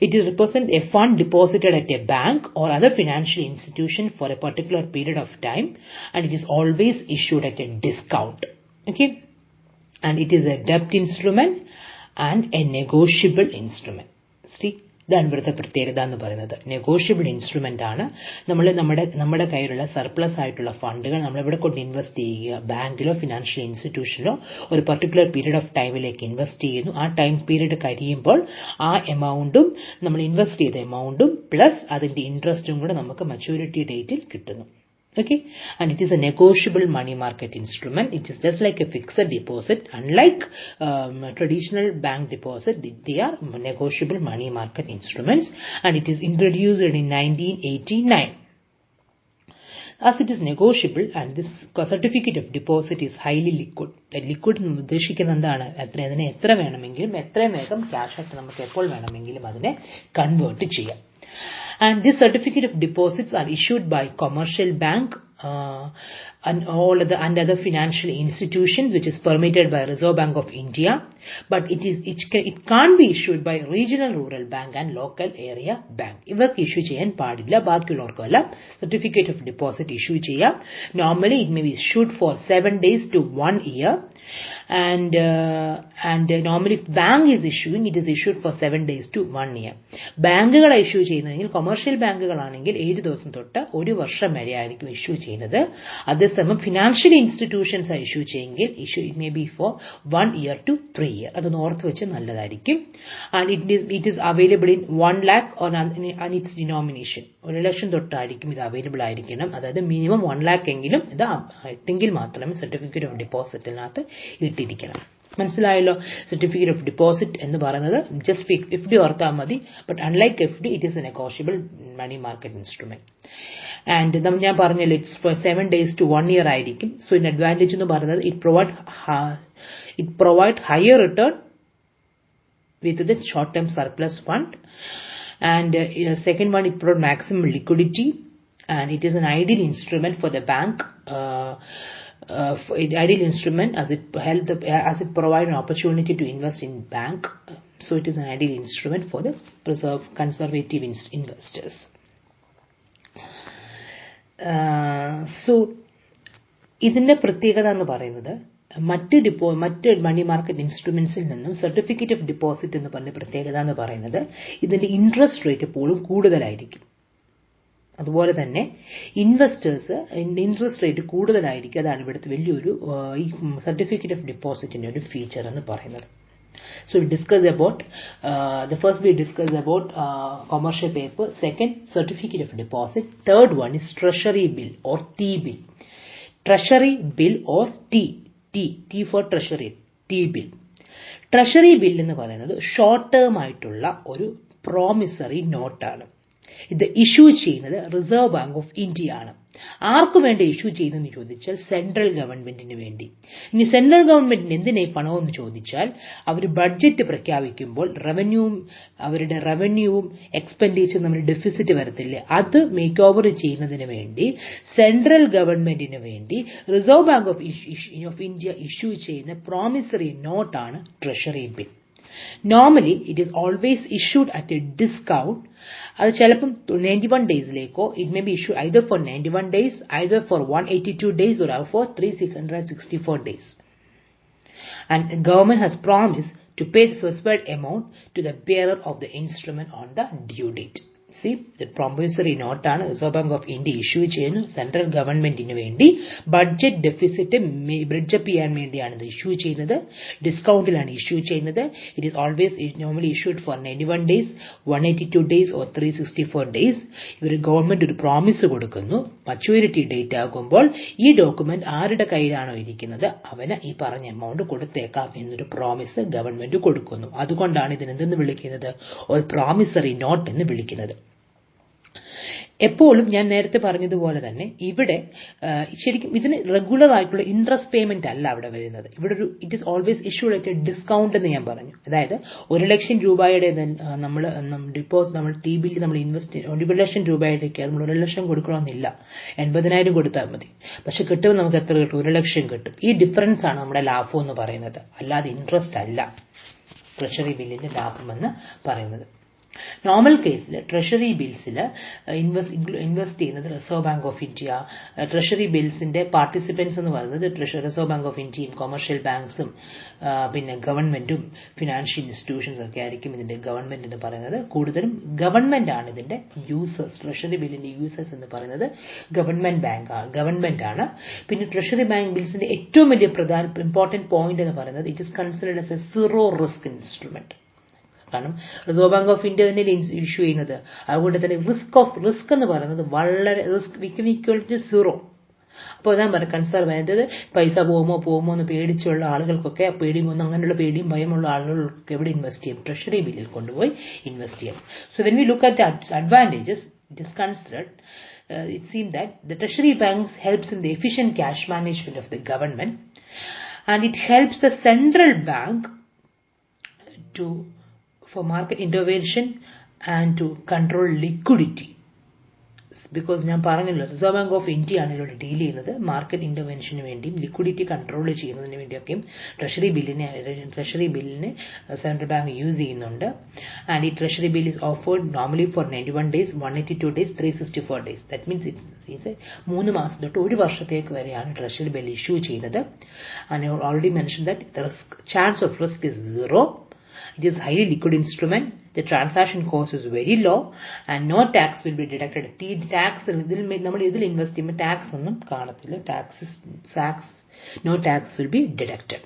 It is represent A fund deposited at A bank or other financial institution for A particular period of time and it is always issued at a discount. Okay. and it is a debt instrument and a negotiable instrument. See, ഇതാണ് ഇവിടുത്തെ പ്രത്യേകത എന്ന് പറയുന്നത്. Negotiable instrument ആണ്. നമ്മുടെ കയ്യിലുള്ള surplus ആയിട്ടുള്ള ഫണ്ടുകൾ നമ്മളിവിടെ കൊണ്ട് ഇൻവെസ്റ്റ് ചെയ്യുക. ബാങ്കിലോ ഫിനാൻഷ്യൽ ഇൻസ്റ്റിറ്റ്യൂഷനിലോ ഒരു പർട്ടിക്കുലർ പീരീഡ് ഓഫ് ടൈമിലേക്ക് ഇൻവെസ്റ്റ് ചെയ്യുന്നു. ആ ടൈം പീരീഡ് കഴിയുമ്പോൾ ആ എമൗണ്ടും നമ്മൾ ഇൻവെസ്റ്റ് ചെയ്ത എമൗണ്ടും പ്ലസ് അതിന്റെ ഇൻട്രസ്റ്റും കൂടെ നമുക്ക് മച്യൂരിറ്റി ഡേറ്റിൽ കിട്ടുന്നു. Okay, and it is a negotiable money market instrument. It is just like a fixed deposit. Unlike traditional bank deposit, they are negotiable money market instruments, and it is introduced in 1989. As it is negotiable, and this certificate of deposit is highly liquid. Liquid എന്ന് ഉദ്ദേശിക്കുന്നത് എന്താണ്? അതിനെ എത്ര വേണമെങ്കിലും എത്രയും വേഗം cash ആയിട്ട് നമുക്ക് എപ്പോൾ വേണമെങ്കിലും അതിനെ കൺവേർട്ട് ചെയ്യാം. And this certificate of deposits are issued by commercial bank and all other financial institutions, which is permitted by Reserve Bank of India. But it can't be issued by regional rural bank and local area bank. ഇവർക്ക് issue ചെയ്യാൻ പാടില്ല. ബാക്കിയുള്ളവർക്കെല്ലാം certificate of deposit issue ചെയ്യാം. Normally it may be issued for 7 days to 1 year. And normally if bank is issuing, it is issued for 7 days to 1 year. ബാങ്കുകൾ issue ചെയ്യുന്നതെങ്കിൽ commercial ബാങ്കുകളാണെങ്കിൽ 7 ദിവസം തൊട്ട് 1 വർഷം വരെ ആയിരിക്കും ഇഷ്യൂ ചെയ്യുന്നത്. അതേസമയം ഫിനാൻഷ്യൽ ഇൻസ്റ്റിറ്റ്യൂഷൻസ് ഇഷ്യൂ ചെയ്യുമെങ്കിൽ it may be for 1 year to 3 year. അതൊന്ന് ഓർത്ത് വെച്ച് നല്ലതായിരിക്കും. And it is available in 1 lakh on its denomination. 1 ലക്ഷം തൊട്ടായിരിക്കും ഇത് അവൈലബിൾ ആയിരിക്കണം. അതായത് മിനിമം 1 lakh എങ്കിലും ഇത് ഇട്ടെങ്കിൽ മാത്രമേ സർട്ടിഫിക്കറ്റ് ഓഫ് ഡിപ്പോസിറ്റിനകത്ത് ഇട്ടിരിക്കണം. മനസ്സിലായല്ലോ? സർട്ടിഫിക്കറ്റ് ഓഫ് ഡിപ്പോസിറ്റ് എന്ന് പറയുന്നത് ജസ്റ്റ് എഫ് ഡി ഓർത്താൽ മതി. But unlike F D, it is a negotiable money market instrument. And ഞാൻ പറഞ്ഞല്ലോ it's for 7 days to 1 year ആയിരിക്കും. സോ ഇതിന്റെ അഡ്വാൻറ്റേജ് എന്ന് പറയുന്നത് it provide higher return with the short term surplus fund. And second one, it provides maximum liquidity, and it is an ideal instrument for the bank. Ideal instrument as it provide an opportunity to invest in bank. So it is an ideal instrument for the conservative investors. So ഇതിന്റെ പ്രത്യേകത എന്ന് പറയുന്നത് മറ്റ് money market ഇൻസ്ട്രുമെന്റ്സിൽ നിന്നും certificate of deposit എന്ന് പറഞ്ഞ പ്രത്യേകത എന്ന് പറയുന്നത് ഇതിന്റെ ഇൻട്രസ്റ്റ് റേറ്റ് എപ്പോഴും കൂടുതലായിരിക്കും. അതുപോലെ തന്നെ ഇൻവെസ്റ്റേഴ്സ് ഇൻട്രസ്റ്റ് റേറ്റ് കൂടുതലായിരിക്കും. അതാണ് ഇവിടുത്തെ വലിയൊരു ഈ സർട്ടിഫിക്കറ്റ് ഓഫ് ഡിപ്പോസിറ്റിന്റെ ഒരു ഫീച്ചർ എന്ന് പറയുന്നത്. So we discussed about we discussed about commercial paper. Second, certificate of deposit. Third one is treasury bill or T-bill. Treasury bill or T for treasury, T-bill. Treasury bill എന്ന് പറയുന്നത് short term ആയിട്ടുള്ള ഒരു promissory നോട്ടാണ്. ഇത് ഇഷ്യൂ ചെയ്യുന്നത് reserve bank of India ആണ്. ആർക്കു വേണ്ടി ഇഷ്യൂ ചെയ്യുന്നതെന്ന് ചോദിച്ചാൽ സെൻട്രൽ ഗവൺമെന്റിന് വേണ്ടി. ഇനി സെൻട്രൽ ഗവൺമെന്റിന് എന്തിനായി പണമെന്ന് ചോദിച്ചാൽ അവർ ബഡ്ജറ്റ് പ്രഖ്യാപിക്കുമ്പോൾ അവരുടെ റവന്യൂവും എക്സ്പെൻഡിച്ചറും നമ്മൾ ഡെഫിസിറ്റ് വരത്തില്ലേ, അത് മേക്ക് ഓവർ ചെയ്യുന്നതിന് വേണ്ടി സെൻട്രൽ ഗവൺമെന്റിന് വേണ്ടി reserve bank of India issue ചെയ്യുന്ന പ്രോമിസറി നോട്ടാണ് treasury bill. Normally, it is always issued at a discount. അത് ചിലപ്പം 91 ഡേയ്സിലേക്കോ it may be issued either for 91 days, either for 182 days or for 364 days. And the government has promised to pay the specified amount to the bearer of the instrument on the due date. See, the promissory note ആണ് reserve bank of India issue ചെയ്യുന്നു central ഗവൺമെന്റിന് വേണ്ടി. Budget deficit ബ്രിഡ്ജപ്പ് ചെയ്യാൻ വേണ്ടിയാണ് ഇത് ഇഷ്യൂ ചെയ്യുന്നത്. ഡിസ്കൗണ്ടിലാണ് issue ചെയ്യുന്നത്. It is always normally issued for 91 days, 182 days or 364 days. ഇവർ ഗവൺമെന്റ് ഒരു പ്രോമിസ് കൊടുക്കുന്നു. മച്യൂരിറ്റി ഡേറ്റ് ആകുമ്പോൾ ഈ ഡോക്യുമെന്റ് ആരുടെ കയ്യിലാണോ ഇരിക്കുന്നത് അവന് ഈ പറഞ്ഞ എമൗണ്ട് കൊടുത്തേക്കാം എന്നൊരു പ്രോമിസ് ഗവൺമെന്റ് കൊടുക്കുന്നു. അതുകൊണ്ടാണ് ഇതിനെന്തെന്ന് വിളിക്കുന്നത്, ഒരു പ്രോമിസറി നോട്ട് എന്ന് വിളിക്കുന്നത്. എപ്പോഴും ഞാൻ നേരത്തെ പറഞ്ഞതുപോലെ തന്നെ ഇവിടെ ശരിക്കും ഇതിന് റെഗുലർ ആയിട്ടുള്ള ഇൻട്രസ്റ്റ് പേയ്മെന്റ് അല്ല അവിടെ വരുന്നത്. ഇവിടെ ഒരു it is always issued at discount എന്ന് ഞാൻ പറഞ്ഞു. അതായത് 1 ലക്ഷം രൂപയുടെ നമ്മൾ ടി ബിൽ നമ്മൾ ഇൻവെസ്റ്റ് 1 ലക്ഷം രൂപയുടേക്ക് നമ്മൾ 1 ലക്ഷം കൊടുക്കണമെന്നില്ല, 80,000 കൊടുത്താൽ മതി. പക്ഷെ കിട്ടുമ്പോൾ നമുക്ക് എത്ര കിട്ടും? 1 ലക്ഷം കിട്ടും. ഈ ഡിഫറൻസ് ആണ് നമ്മുടെ ലാഭം എന്ന് പറയുന്നത്, അല്ലാതെ ഇൻട്രസ്റ്റ് അല്ല ട്രഷറി ബില്ലിന്റെ ലാഭം എന്ന് പറയുന്നത്. നോർമൽ കേസിൽ ട്രഷറി ബിൽസിൽ ഇൻവെസ്റ്റ് ചെയ്യുന്നത് reserve bank of India. Treasury ബിൽസിന്റെ പാർട്ടിസിപ്പൻസ് എന്ന് പറയുന്നത് റിസർവ് ബാങ്ക് ഓഫ് ഇന്ത്യയും കൊമേഴ്ഷ്യൽ ബാങ്ക്സും പിന്നെ ഗവൺമെന്റും ഫിനാൻഷ്യൽ ഇൻസ്റ്റിറ്റ്യൂഷൻസ് ഒക്കെ ആയിരിക്കും ഇതിന്റെ ഗവൺമെന്റ് എന്ന് പറയുന്നത്. കൂടുതലും ഗവൺമെന്റ് ആണ് ഇതിന്റെ യൂസേഴ്സ്. ട്രഷറി ബില്ലിന്റെ യൂസേഴ്സ് എന്ന് പറയുന്നത് ഗവൺമെന്റ് ആണ്. പിന്നെ ട്രഷറി ബാങ്ക് ബിൽസിന്റെ ഏറ്റവും വലിയ ഇമ്പോർട്ടന്റ് പോയിന്റ് എന്ന് പറയുന്നത് it is considered as A zero risk instrument. കാരണം റിസർവ് ബാങ്ക് ഓഫ് ഇന്ത്യ തന്നെ ഇഷ്യൂ ചെയ്യുന്നത്. അതുകൊണ്ട് തന്നെ റിസ്ക് എന്ന് പറയുന്നത് വളരെ ഈക്വൽ ടു സീറോ. അപ്പോൾ ഞാൻ പറയാം കൺസേർവ്, അതായത് പൈസ പോകുമോ എന്ന് പേടിച്ചുള്ള ആളുകൾക്കൊക്കെ അങ്ങനെയുള്ള പേടിയും ഭയമുള്ള ആളുകൾക്ക് എവിടെ ഇൻവെസ്റ്റ് ചെയ്യും? ട്രഷറി ബില്ലിൽ കൊണ്ടുപോയി ഇൻവെസ്റ്റ് ചെയ്യും. So when we look at the advantages, it is considered it seems that the treasury banks helps in the efficient cash management of the government, and it helps the central bank for market intervention and to control liquidity. Because ഞാൻ പറഞ്ഞല്ലോ reserve bank of India ആണ് ഇതിലൂടെ deal ചെയ്യുന്നത്. Market ഇന്റർവെൻഷന് വേണ്ടിയും liquidity control ചെയ്യുന്നതിന് വേണ്ടിയൊക്കെയും treasury ബില്ലിനെ central bank use ചെയ്യുന്നുണ്ട്. ആൻഡ് ഈ treasury bill is offered normally for 91 days, 182 days, 364 days. That means it's 3 മാസം തൊട്ട് 1 വർഷത്തേക്ക് വരെയാണ് ട്രഷറി ബിൽ ഇഷ്യൂ ചെയ്യുന്നത്. And you already mention that the chance of risk is 0. It is highly liquid instrument. The transaction cost is very low and no tax will be deducted. നമ്മൾ ഇതിൽ invest ചെയ്യുമ്പോൾ tax ഒന്നും കാണത്തില്ല. No tax will be deducted.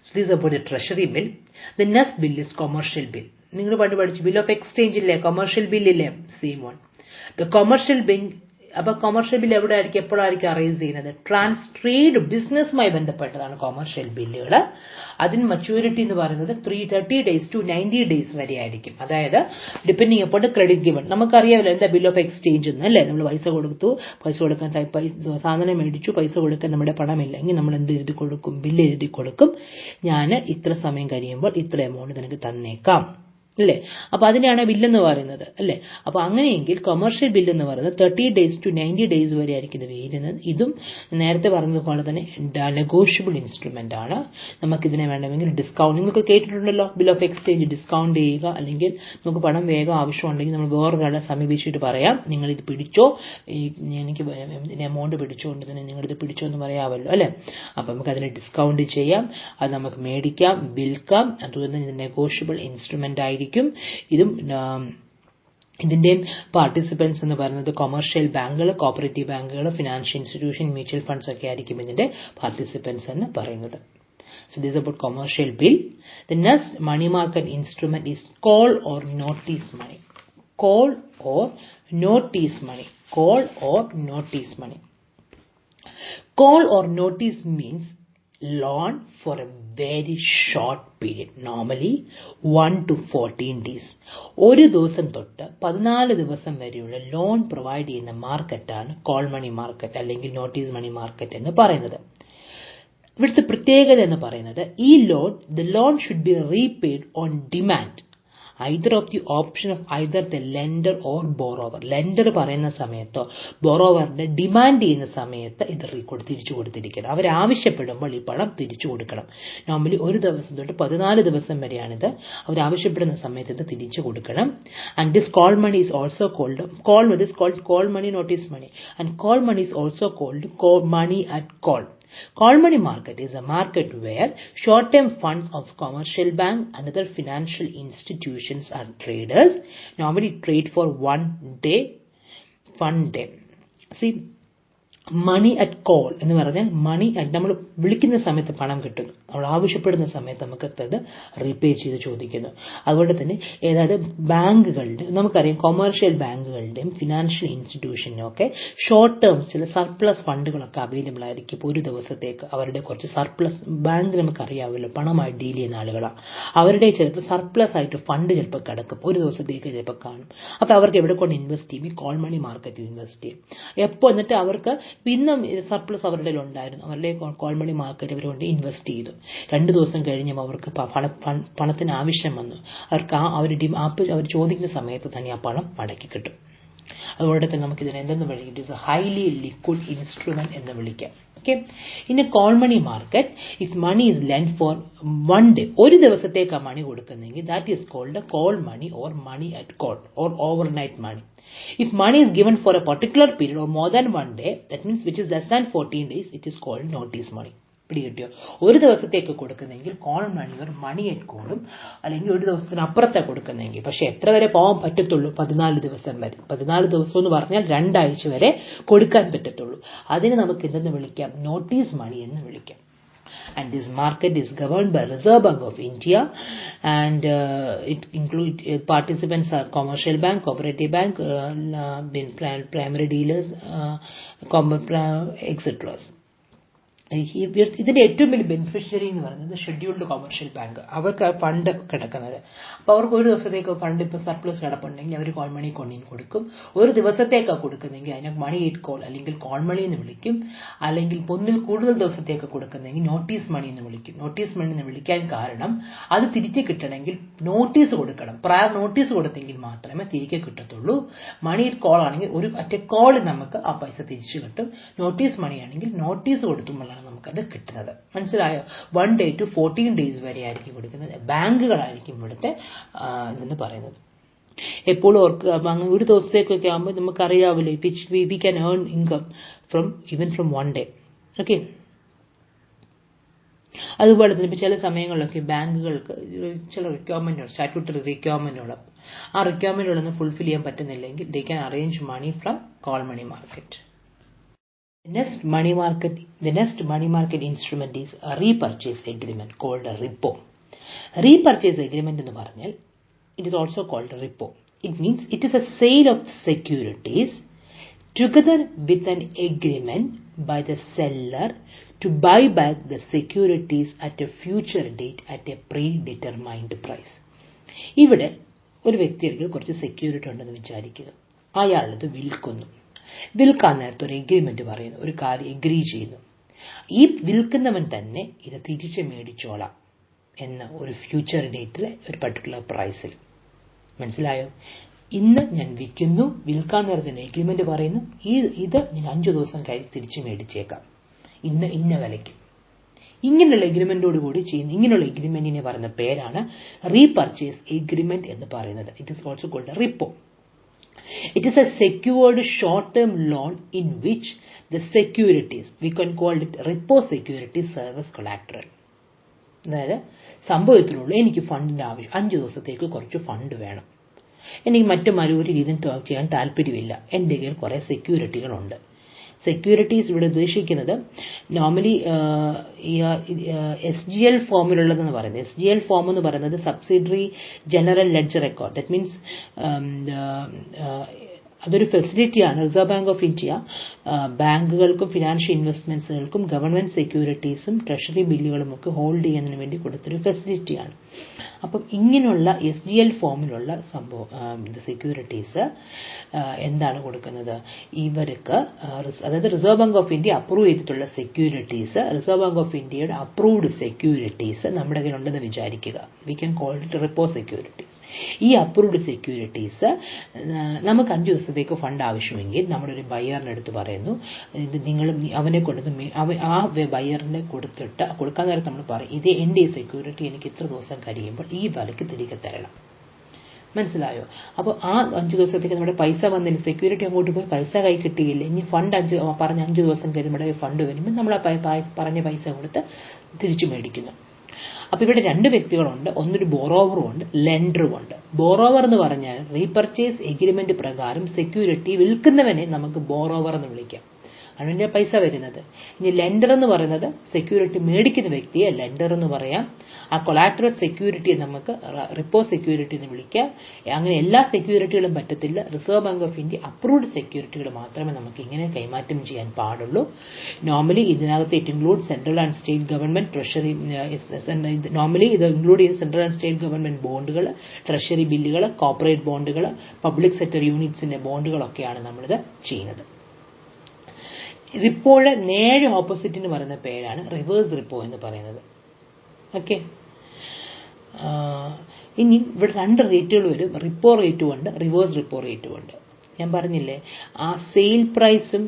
So this is about the treasury bill. The next bill is commercial bill. നിങ്ങൾ പഠിച്ചു bill of exchange ഇല്ലേ, commercial bill ഇല്ലേ, same one. The commercial bill, അപ്പൊ കൊമേഴ്ഷ്യൽ ബിൽ എപ്പോഴായിരിക്കും അറേഞ്ച് ചെയ്യുന്നത്? Trade ബിസിനസ്സുമായി ബന്ധപ്പെട്ടതാണ് commercial ബില്ലുകൾ. അതിന് maturity എന്ന് പറയുന്നത് 30 days to 90 days വരെ ആയിരിക്കും. അതായത് ഡിപ്പെൻഡിങ് അപ്പോൾ ക്രെഡിറ്റ് ഗിവൺ. നമുക്കറിയാമല്ലോ എന്താ ബിൽ ഓഫ് എക്സ്ചേഞ്ച് എന്ന്, അല്ലേ? നമ്മൾ പൈസ കൊടുക്കാൻ സാധനം മേടിച്ചു, പൈസ കൊടുക്കാൻ നമ്മുടെ പണമില്ലെങ്കിൽ നമ്മൾ എന്ത് എഴുതി കൊടുക്കും? ബില്ല് എഴുതി കൊടുക്കും. ഞാൻ ഇത്ര സമയം കഴിയുമ്പോൾ ഇത്ര എമൗണ്ട് നിനക്ക് തന്നേക്കാം, അല്ലേ? അപ്പൊ അതിനാണ് ബില്ലെന്ന് പറയുന്നത്, അല്ലേ? അപ്പൊ അങ്ങനെയെങ്കിൽ കൊമേഴ്ഷ്യൽ ബില്ല് എന്ന് പറയുന്നത് 30 days to 90 days വരെ ആയിരിക്കും ഇത് വരുന്നത്. ഇതും നേരത്തെ പറഞ്ഞതുപോലെ തന്നെ നെഗോഷ്യബിൾ ഇൻസ്ട്രുമെന്റ് ആണ്. നമുക്കിതിനെ വേണമെങ്കിൽ ഡിസ്കൗണ്ട്, നിങ്ങൾക്ക് കേട്ടിട്ടുണ്ടല്ലോ ബിൽ ഓഫ് എക്സ്ചേഞ്ച് ഡിസ്കൗണ്ട് ചെയ്യുക, അല്ലെങ്കിൽ നമുക്ക് പണം വേഗം ആവശ്യമുണ്ടെങ്കിൽ നമ്മൾ വേറൊരാളെ സമീപിച്ചിട്ട് പറയാം നിങ്ങൾ ഇത് പിടിച്ചോ, എനിക്ക് എമൗണ്ട് പിടിച്ചുകൊണ്ട് തന്നെ നിങ്ങളിത് പിടിച്ചോ എന്ന് പറയാമല്ലോ, അല്ലേ? അപ്പൊ നമുക്ക് അതിനെ ഡിസ്കൗണ്ട് ചെയ്യാം, അത് നമുക്ക് മേടിക്കാം, വിൽക്കാം. അതുകൊണ്ട് ഇത് നെഗോഷ്യബിൾ ഇൻസ്ട്രുമെന്റ് ആയിരിക്കും. ഇതിന്റെയും പാർട്ടിസിപ്പൻസ് എന്ന് പറയുന്നത് കൊമേഴ്ഷ്യൽ ബാങ്കുകൾ, കോപ്പറേറ്റീവ് ബാങ്കുകൾ, ഫിനാൻഷ്യൽ ഇൻസ്റ്റിറ്റ്യൂഷൻ, മ്യൂച്വൽ ഫണ്ട്സ് ഒക്കെ ആയിരിക്കും ഇതിന്റെ പാർട്ടിസിപ്പൻസ് എന്ന് പറയുന്നത്. So this is about commercial bill. The next money market instrument is call or notice money. Call or notice money. Call or notice money. Call or notice means loan for a very short period, normally 1 to 14 days. ഒരു ദിവസം തൊട്ട് 14 ദിവസം വരെയുള്ള loan provide ചെയ്യുന്ന മാർക്കറ്റാണ് call money market അല്ലെങ്കിൽ notice മണി market എന്ന് പറയുന്നത്. ഇവിടുത്തെ പ്രത്യേകത എന്ന് പറയുന്നത് the loan should be repaid on demand, either of the option of either the lender or borrower. Lender പറയുന്ന സമയത്തോ ബോറോവറിന്റെ ഡിമാൻഡ് ചെയ്യുന്ന സമയത്ത് ഇത് തിരിച്ചു കൊടുത്തിരിക്കണം. അവരാവശ്യപ്പെടുമ്പോൾ ഈ പണം തിരിച്ചു കൊടുക്കണം. നോർമലി ഒരു ദിവസം തൊട്ട് 14 ദിവസം വരെയാണിത്. അവരാവശ്യപ്പെടുന്ന സമയത്ത് ഇത് തിരിച്ചു കൊടുക്കണം. And this call money is also called call money, notice money, and call money is also called money at call. Call money market is a market where short-term funds of commercial bank and other financial institutions and traders normally trade for 1 day, fund day. See, money at call എന്ന് പറഞ്ഞാൽ മണി നമ്മൾ വിളിക്കുന്ന സമയത്ത് പണം കിട്ടും, നമ്മൾ ആവശ്യപ്പെടുന്ന സമയത്ത് നമുക്ക് അത് റീപേ ചെയ്ത് ചോദിക്കുന്നു. അതുകൊണ്ട് തന്നെ ഏതായത് ബാങ്കുകളുടെ നമുക്കറിയാം കൊമേഴ്ഷ്യൽ ബാങ്കുകളുടെയും ഫിനാൻഷ്യൽ ഇൻസ്റ്റിറ്റ്യൂഷനും ഒക്കെ ഷോർട്ട് ടേം ചില സർപ്ലസ് ഫണ്ടുകളൊക്കെ അവൈലബിൾ ആയിരിക്കും. ഇപ്പോൾ ഒരു ദിവസത്തേക്ക് അവരുടെ കുറച്ച് സർപ്ലസ് ബാങ്ക് നമുക്കറിയാമല്ലോ പണമായി ഡീൽ ചെയ്യുന്ന ആളുകളാണ്. അവരുടെ ചിലപ്പോൾ സർപ്ലസ് ആയിട്ട് ഫണ്ട് ചിലപ്പോൾ കിടക്കും, ഒരു ദിവസത്തേക്ക് ചിലപ്പോൾ കാണും. അപ്പോൾ അവർക്ക് എവിടെ കൊണ്ട് ഇൻവെസ്റ്റ് ചെയ്യും? ഈ കോൾ മണി മാർക്കറ്റിൽ ഇൻവെസ്റ്റ് ചെയ്യും. എപ്പോൾ എന്നിട്ട് അവർക്ക് ഇന്നും സർപ്ലസ് അവരുടെ ഉണ്ടായിരുന്നു, അവരുടെ കോൾ മണി മാർക്കറ്റ് അവർ കൊണ്ട് ഇൻവെസ്റ്റ് ചെയ്തു. 2 ദിവസം കഴിഞ്ഞപ്പോൾ അവർക്ക് പണത്തിന് ആവശ്യം വന്നു. അവർക്ക് അവർ ചോദിക്കുന്ന സമയത്ത് തന്നെ ആ പണം മടക്കി കിട്ടും. അതുകൊണ്ട് തന്നെ നമുക്കിതിനെ എന്തെന്ന് വിളിക്കാം? It is A highly liquid instrument എന്ന് വിളിക്കാം. Okay. In a call money market, if money is lent for one day, ഒരു ദിവസത്തേക്ക് money കൊടുക്കുന്നെങ്കിൽ that is called a call money or money at call or overnight money. If money is given for a particular period or more than one day, that means which is less than 14 days, it is called notice money. പിടികിട്ടിയോ? ഒരു ദിവസത്തേക്ക് കൊടുക്കുന്നെങ്കിൽ call money ഒരു മണി at കോളും, അല്ലെങ്കിൽ ഒരു ദിവസത്തിനപ്പുറത്താണ് കൊടുക്കുന്നെങ്കിൽ. പക്ഷെ എത്ര വരെ പോകാൻ പറ്റത്തുള്ളൂ? 14 ദിവസം വരെ. 14 ദിവസം എന്ന് പറഞ്ഞാൽ 2 ആഴ്ച വരെ കൊടുക്കാൻ പറ്റത്തുള്ളൂ. അതിന് നമുക്ക് എന്തെന്ന് വിളിക്കാം? നോട്ടീസ് മണി എന്ന് വിളിക്കാം. And this market is governed by Reserve Bank of India, and it includes participants are commercial bank, cooperative bank, primary dealers, etc. ഇതിന്റെ ഏറ്റവും വലിയ ബെനിഫിഷ്യറി എന്ന് പറയുന്നത് ഷെഡ്യൂൾഡ് കൊമേഴ്ഷ്യൽ ബാങ്ക്. അവർക്ക് ഫണ്ട് കിടക്കുന്നത്. അപ്പോൾ അവർക്ക് ഒരു ദിവസത്തേക്ക് ഫണ്ട് ഇപ്പോൾ സർപ്ലസ് കിടപ്പുണ്ടെങ്കിൽ അവർ കോൾ മണി കൊണ്ടിന് കൊടുക്കും. ഒരു ദിവസത്തേക്കാണ് കൊടുക്കുന്നെങ്കിൽ അതിനെ മണി എറ്റ് കോൾ അല്ലെങ്കിൽ കോൾ മണി എന്ന് വിളിക്കും. അല്ലെങ്കിൽ ഒന്നിൽ കൂടുതൽ ദിവസത്തേക്ക് കൊടുക്കുന്നെങ്കിൽ നോട്ടീസ് മണി എന്ന് വിളിക്കും. നോട്ടീസ് മണി എന്ന് വിളിക്കാൻ കാരണം അത് തിരികെ കിട്ടണമെങ്കിൽ നോട്ടീസ് കൊടുക്കണം. പ്രയർ നോട്ടീസ് കൊടുത്തെങ്കിൽ മാത്രമേ തിരികെ കിട്ടത്തുള്ളൂ. മണി എറ്റ് കോൾ ആണെങ്കിൽ ഒരു ഒറ്റ കോളിൽ നമുക്ക് ആ പൈസ തിരിച്ചു കിട്ടും. നോട്ടീസ് മണി ആണെങ്കിൽ നോട്ടീസ് കൊടുത്തുമ്പോഴാണ് നമുക്കത് കിട്ടുന്നത്. മനസ്സിലായോ? 1 day to 14 days വരെ ആയിരിക്കും കൊടുക്കുന്നത്. ബാങ്കുകളായിരിക്കും ഇവിടുത്തെ ഇതെന്ന് പറയുന്നത്. എപ്പോഴും ഓർക്കുക, അങ്ങനെ ഒരു ദിവസത്തേക്കൊക്കെ ആകുമ്പോൾ നമുക്കറിയാവില്ലേ, we can earn income even from 1 day. Okay. അതുപോലെ തന്നെ ഇപ്പോൾ ചില സമയങ്ങളിലൊക്കെ ബാങ്കുകൾക്ക് ചില റിക്വയർമെൻറ്റുകൾ, സ്റ്റാറ്റ്യൂട്ടറി റിക്വയർമെൻറ്റുകൾ, ആ റിക്വയർമെൻറ്റുകളൊന്നും ഫുൾഫിൽ ചെയ്യാൻ പറ്റുന്നില്ലെങ്കിൽ they can arrange money from call money market. The next money market instrument is a repurchase agreement called a repo. Repurchase agreement എന്ന് പറഞ്ഞാൽ it is also called a repo. It means it is a sale of securities together with an agreement by the seller to buy back the securities at a future date at a predetermined price. ഇവിടെ ഒരു വ്യക്തിക്ക് കുറച്ച് security ഉണ്ടെന്ന് വിചാരിക്കുക. അയാളത് വിൽക്കുന്നു. വിൽക്കാൻ നേരത്തെ ഒരു എഗ്രിമെന്റ് പറയുന്നു, ഒരു കാര്യം എഗ്രി ചെയ്യുന്നു. ഈ വിൽക്കുന്നവൻ തന്നെ ഇത് തിരിച്ച് മേടിച്ചോളാം എന്ന ഒരു ഫ്യൂച്ചർ ഡേറ്റിൽ ഒരു പർട്ടിക്കുലർ പ്രൈസിൽ. മനസ്സിലായോ? ഇന്ന് ഞാൻ വിൽക്കുന്നു, വിൽക്കാൻ നേരത്തെ എഗ്രിമെന്റ് പറയുന്നു, ഇത് ഞാൻ 5 ദിവസം കഴിഞ്ഞ് തിരിച്ച് മേടിച്ചേക്കാം ഇന്ന വിലയ്ക്ക്. ഇങ്ങനെയുള്ള എഗ്രിമെന്റോട് കൂടി ചെയ്യുന്ന ഇങ്ങനെയുള്ള എഗ്രിമെന്റിനെ പറയുന്ന പേരാണ് റീപർച്ചേസ് എഗ്രിമെന്റ് എന്ന് പറയുന്നത്. It is also called repo. It is a secured short-term loan in which the securities, we can call it repo securities, serve as collateral. അതായത് സംഭവത്തിലുള്ള എനിക്ക് ഫണ്ടിന്റെ ആവശ്യം, 5 ദിവസത്തേക്ക് കുറച്ച് ഫണ്ട് വേണം, എനിക്ക് മറ്റൊരു രീതിയിൽ ചെയ്യാൻ താല്പര്യമില്ല, എൻ്റെ കയ്യിൽ കുറേ സെക്യൂരിറ്റികളുണ്ട്. സെക്യൂരിറ്റീസ് ഇവിടെ ഉദ്ദേശിക്കുന്നത് നോർമലി SGL ഫോമിലുള്ളതെന്ന് പറയുന്നത്. SGL ഫോം എന്ന് പറയുന്നത് subsidiary general ledger record. That means അതൊരു ഫെസിലിറ്റിയാണ്. റിസർവ് ബാങ്ക് ഓഫ് ഇന്ത്യ ബാങ്കുകൾക്കും ഫിനാൻഷ്യൽ ഇൻവെസ്റ്റ്മെന്റ്സുകൾക്കും ഗവൺമെന്റ് സെക്യൂരിറ്റീസും ട്രഷറി ബില്ലുകളും ഒക്കെ ഹോൾഡ് ചെയ്യുന്നതിന് വേണ്ടി കൊടുത്തൊരു ഫെസിലിറ്റിയാണ്. അപ്പം ഇങ്ങനെയുള്ള SGL ഫോമിലുള്ള സെക്യൂരിറ്റീസ് എന്താണ് കൊടുക്കുന്നത്? ഇവർക്ക് അതായത് reserve bank of India approve ചെയ്തിട്ടുള്ള സെക്യൂരിറ്റീസ്, റിസർവ് ബാങ്ക് ഓഫ് ഇന്ത്യയുടെ അപ്രൂവ്ഡ് സെക്യൂരിറ്റീസ് നമ്മുടെ കയ്യിലുണ്ടെന്ന് വിചാരിക്കുക. We can call it repo securities. ഈ അപ്രൂവ്ഡ് സെക്യൂരിറ്റീസ് നമുക്ക് 5 ദിവസത്തേക്ക് ഫണ്ട് ആവശ്യമെങ്കിൽ നമ്മുടെ ഒരു ബയ്യറിൻ്റെ അടുത്ത് പറയുന്നു, ഇത് നിങ്ങൾ അവനെ കൊടുത്ത് ആ ബയ്യറിനെ കൊടുക്കാൻ നേരത്ത് നമ്മൾ പറയും, ഇത് എൻ്റെ ഈ സെക്യൂരിറ്റി എനിക്ക് ഇത്ര ദിവസം കഴിയുമ്പോൾ ഈ വിലയ്ക്ക് തിരികെ തരണം. മനസ്സിലായോ? അപ്പോൾ ആ 5 ദിവസത്തേക്ക് നമ്മുടെ പൈസ വന്നില്ല, സെക്യൂരിറ്റി അങ്ങോട്ട് പോയി പൈസ കൈ കിട്ടിയില്ല, ഇനി ഫണ്ട് പറഞ്ഞ 5 ദിവസം കഴിഞ്ഞ് നമ്മുടെ ഫണ്ട് വരുമ്പോൾ നമ്മൾ ആ പറഞ്ഞ പൈസ കൊടുത്ത് തിരിച്ചു മേടിക്കുന്നു. അപ്പോൾ ഇവിടെ 2 വ്യക്തികളുണ്ട്, ഒന്നൊരു ബോറോവറും ഉണ്ട്, ലെൻഡറും ഉണ്ട്. ബോറോവർ എന്ന് പറഞ്ഞാൽ റീപർച്ചേസ് എഗ്രിമെന്റ് പ്രകാരം സെക്യൂരിറ്റി വിൽക്കുന്നവനെ നമുക്ക് ബോറോവർ എന്ന് വിളിക്കാം, അതിൻ്റെ പൈസ വരുന്നത്. ഇനി ലെൻഡർ എന്ന് പറയുന്നത് സെക്യൂരിറ്റി മേടിക്കുന്ന വ്യക്തിയെ ലെൻഡർ എന്ന് പറയാം. ആ കൊളാറ്ററൽ സെക്യൂരിറ്റിയെ നമുക്ക് റിപ്പോ സെക്യൂരിറ്റി എന്ന് വിളിക്കാം. അങ്ങനെ എല്ലാ സെക്യൂരിറ്റികളും പറ്റത്തില്ല. Reserve bank of India approved സെക്യൂരിറ്റികൾ മാത്രമേ നമുക്ക് ഇങ്ങനെ കൈമാറ്റം ചെയ്യാൻ പാടുള്ളൂ. നോർമലി ഇതിനകത്ത് it include central and state government treasury, normally ഇത് ഇൻക്ലൂഡ് ചെയ്യുന്ന സെൻട്രൽ ആൻഡ് സ്റ്റേറ്റ് ഗവൺമെന്റ് ബോണ്ടുകൾ, ട്രഷറി ബില്ലുകൾ, കോർപ്പറേറ്റ് ബോണ്ടുകൾ, പബ്ലിക് സെക്ടർ യൂണിറ്റ്സിന്റെ ബോണ്ടുകളൊക്കെയാണ് നമ്മളിത് ചെയ്യുന്നത്. റിപ്പോയുടെ നേരെ ഓപ്പോസിറ്റിന് പറയുന്ന പേരാണ് റിവേഴ്സ് റിപ്പോ എന്ന് പറയുന്നത്. ഓക്കെ. ഇനി ഇവിടെ 2 റേറ്റുകൾ വരും. റിപ്പോ റേറ്റും ഉണ്ട്, റിവേഴ്സ് റിപ്പോ റേറ്റും ഉണ്ട്. ഞാൻ പറഞ്ഞില്ലേ, ആ സെയിൽ പ്രൈസും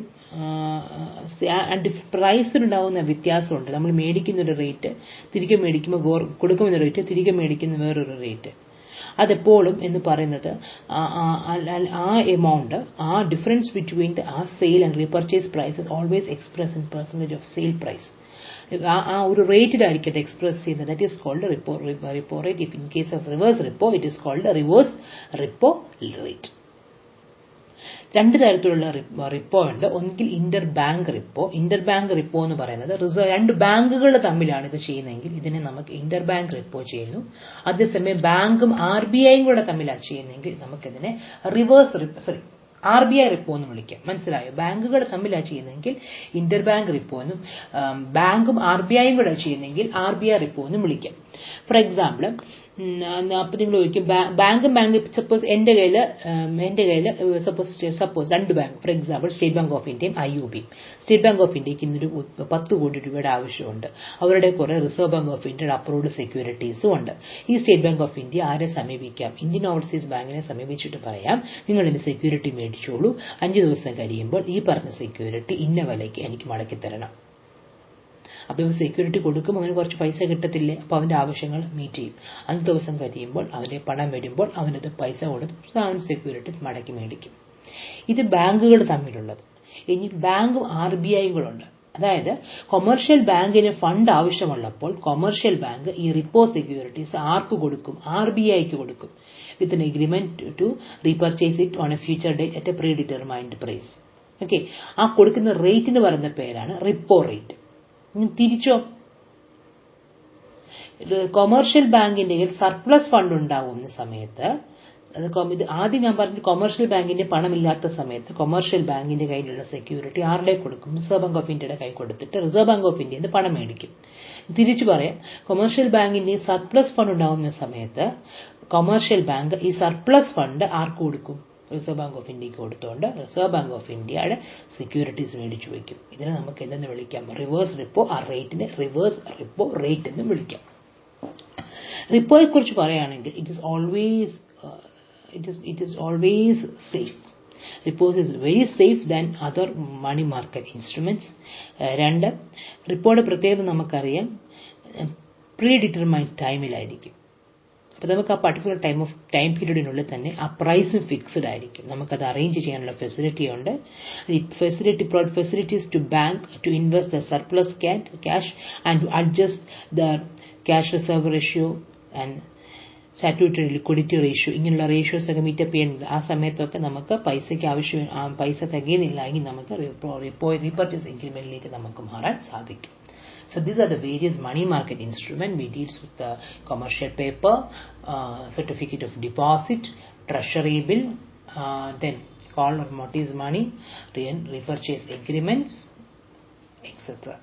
പ്രൈസിലുണ്ടാകുന്ന വ്യത്യാസമുണ്ട്. നമ്മൾ മേടിക്കുന്നൊരു റേറ്റ് തിരികെ മേടിക്കുമ്പോൾ കൊടുക്കുന്ന റേറ്റ് തിരികെ മേടിക്കുന്ന വേറൊരു റേറ്റ്. അതെപ്പോഴും എന്ന് പറയുന്നത് ആ എമൗണ്ട്, ആ ഡിഫറൻസ് ബിറ്റ്വീൻ ആ sale and repurchase price is always express in percentage of sale price. ആ ഒരു റേറ്റിലായിരിക്കും അത് എക്സ്പ്രസ് ചെയ്യുന്നത്. That is called repo rate. If in case of reverse repo it is called reverse repo rate. രണ്ട് തരത്തിലുള്ള repo ഉണ്ട്. ഒന്നുകിൽ interbank repo. Interbank repo എന്ന് പറയുന്നത് രണ്ട് ബാങ്കുകൾ തമ്മിലാണ് ഇത് ചെയ്യുന്നതെങ്കിൽ ഇതിനെ നമുക്ക് ഇന്റർ ബാങ്ക് റിപ്പോ ചെയ്യുന്നു. അതേസമയം ബാങ്കും RBIയും കൂടെ തമ്മിലാണ് ചെയ്യുന്നതെങ്കിൽ നമുക്കിതിനെ RBI റിപ്പോ എന്ന് വിളിക്കാം. മനസ്സിലായോ? ബാങ്കുകൾ തമ്മിലാണ് ചെയ്യുന്നതെങ്കിൽ ഇന്റർ ബാങ്ക് റിപ്പോ എന്നും ബാങ്കും RBIയും കൂടെ ചെയ്യുന്നെങ്കിൽ RBI റിപ്പോ എന്നും വിളിക്കാം. ഫോർ എക്സാമ്പിൾ, അപ്പോൾ നിങ്ങൾ ചോദിക്കും ബാങ്ക് സപ്പോസ് എൻ്റെ കയ്യിൽ സപ്പോസ് രണ്ട് bank, for example state bank of ഇന്ത്യയും IOBയും. സ്റ്റേറ്റ് ബാങ്ക് ഓഫ് ഇന്ത്യക്ക് ഇന്നൊരു 10 കോടി രൂപയുടെ ആവശ്യമുണ്ട്. അവരുടെ കുറേ റിസർവ് ബാങ്ക് ഓഫ് ഇന്ത്യയുടെ അപ്രൂവ്ഡ് സെക്യൂരിറ്റീസും ഉണ്ട്. ഈ സ്റ്റേറ്റ് ബാങ്ക് ഓഫ് ഇന്ത്യ ആരെ സമീപിക്കാം? ഇന്ത്യൻ ഓവർസീസ് ബാങ്കിനെ സമീപിച്ചിട്ട് പറയാം, നിങ്ങൾ എൻ്റെ സെക്യൂരിറ്റി മേടിച്ചോളൂ, 5 ദിവസം കഴിയുമ്പോൾ ഈ പറഞ്ഞ സെക്യൂരിറ്റി ഇന്ന വിലയ്ക്ക് എനിക്ക് മടക്കി തരണം. അപ്പോൾ ഇവർ സെക്യൂരിറ്റി കൊടുക്കുമ്പോൾ അവന് കുറച്ച് പൈസ കിട്ടത്തില്ലേ? അപ്പോൾ അവൻ്റെ ആവശ്യങ്ങൾ മീറ്റ് ചെയ്യും. 5 ദിവസം കഴിയുമ്പോൾ അവൻ്റെ പണം വരുമ്പോൾ അവനത് പൈസ കൊടുത്ത് അവൻ സെക്യൂരിറ്റി മടക്കി മേടിക്കും. ഇത് ബാങ്കുകൾ തമ്മിലുള്ളത്. ഇനി ബാങ്കും RBIയും കൂടെ ഉണ്ട്. അതായത് കൊമേഴ്ഷ്യൽ ബാങ്കിന് ഫണ്ട് ആവശ്യമുള്ളപ്പോൾ കൊമേഴ്ഷ്യൽ ബാങ്ക് ഈ റിപ്പോ സെക്യൂരിറ്റീസ് ആർക്ക് കൊടുക്കും? RBIക്ക് കൊടുക്കും. With an agreement to repurchase it on a future date at a predetermined price. Okay, ആ കൊടുക്കുന്ന റേറ്റിന് പറയുന്ന പേരാണ് റിപ്പോ റേറ്റ്. തിരിച്ചോ, കൊമേഴ്ഷ്യൽ ബാങ്കിന്റെ സർപ്ലസ് ഫണ്ട് ഉണ്ടാവുന്ന സമയത്ത്, ഇത് ആദ്യം ഞാൻ പറഞ്ഞു, കൊമേഴ്ഷ്യൽ ബാങ്കിന്റെ പണമില്ലാത്ത സമയത്ത് കൊമേഴ്ഷ്യൽ ബാങ്കിന്റെ കയ്യിലുള്ള സെക്യൂരിറ്റി ആരുടെ കൊടുക്കും? റിസർവ് ബാങ്ക് ഓഫ് ഇന്ത്യയുടെ കൈ കൊടുത്തിട്ട് റിസർവ് ബാങ്ക് ഓഫ് ഇന്ത്യയിൽ നിന്ന് പണം മേടിക്കും. തിരിച്ചു പറയാം, കൊമേഴ്ഷ്യൽ ബാങ്കിന്റെ സർപ്ലസ് ഫണ്ട് ഉണ്ടാകുന്ന സമയത്ത് കൊമേഴ്ഷ്യൽ ബാങ്ക് ഈ സർപ്ലസ് ഫണ്ട് ആർക്ക് കൊടുക്കും? റിസർവ് ബാങ്ക് ഓഫ് ഇന്ത്യക്ക് കൊടുത്തുകൊണ്ട് റിസർവ് ബാങ്ക് ഓഫ് ഇന്ത്യയുടെ സെക്യൂരിറ്റീസ് മേടിച്ചു വയ്ക്കും. ഇതിനെ നമുക്ക് എന്തെന്ന് വിളിക്കാം? Reverse repo. ആ റേറ്റിനെ റിവേഴ്സ് റിപ്പോ റേറ്റ് എന്ന് വിളിക്കാം. റിപ്പോയെ കുറിച്ച് പറയുകയാണെങ്കിൽ it is always safe. Repos is very safe than other money market instruments. രണ്ട്, റിപ്പോയുടെ പ്രത്യേകത നമുക്കറിയാം, പ്രീ ഡിറ്റർമൈൻഡ് ടൈമിലായിരിക്കും. അപ്പോൾ നമുക്ക് ആ പർട്ടിക്കുലർ ടൈം പീരീഡിനുള്ളിൽ തന്നെ ആ പ്രൈസും ഫിക്സ്ഡ് ആയിരിക്കും. നമുക്കത് അറേഞ്ച് ചെയ്യാനുള്ള ഫെസിലിറ്റി ഉണ്ട്. Facilities to bank to invest the surplus cash and to adjust the cash reserve ratio and statutory liquidity ratio. ഇങ്ങനെയുള്ള റേഷ്യോസ് ഒക്കെ മീറ്റപ്പ് ചെയ്യുന്നുണ്ട്. ആ സമയത്തൊക്കെ നമുക്ക് പൈസ തികയുന്നില്ല എങ്കിൽ നമുക്ക് റീപർച്ചേസ് എഗ്രിമെന്റിലേക്ക് നമുക്ക് മാറാൻ സാധിക്കും. So these are the various money market instruments. We deal with the commercial paper, certificate of deposit, treasury bill, then call or mortgage money, repurchase agreements, etc.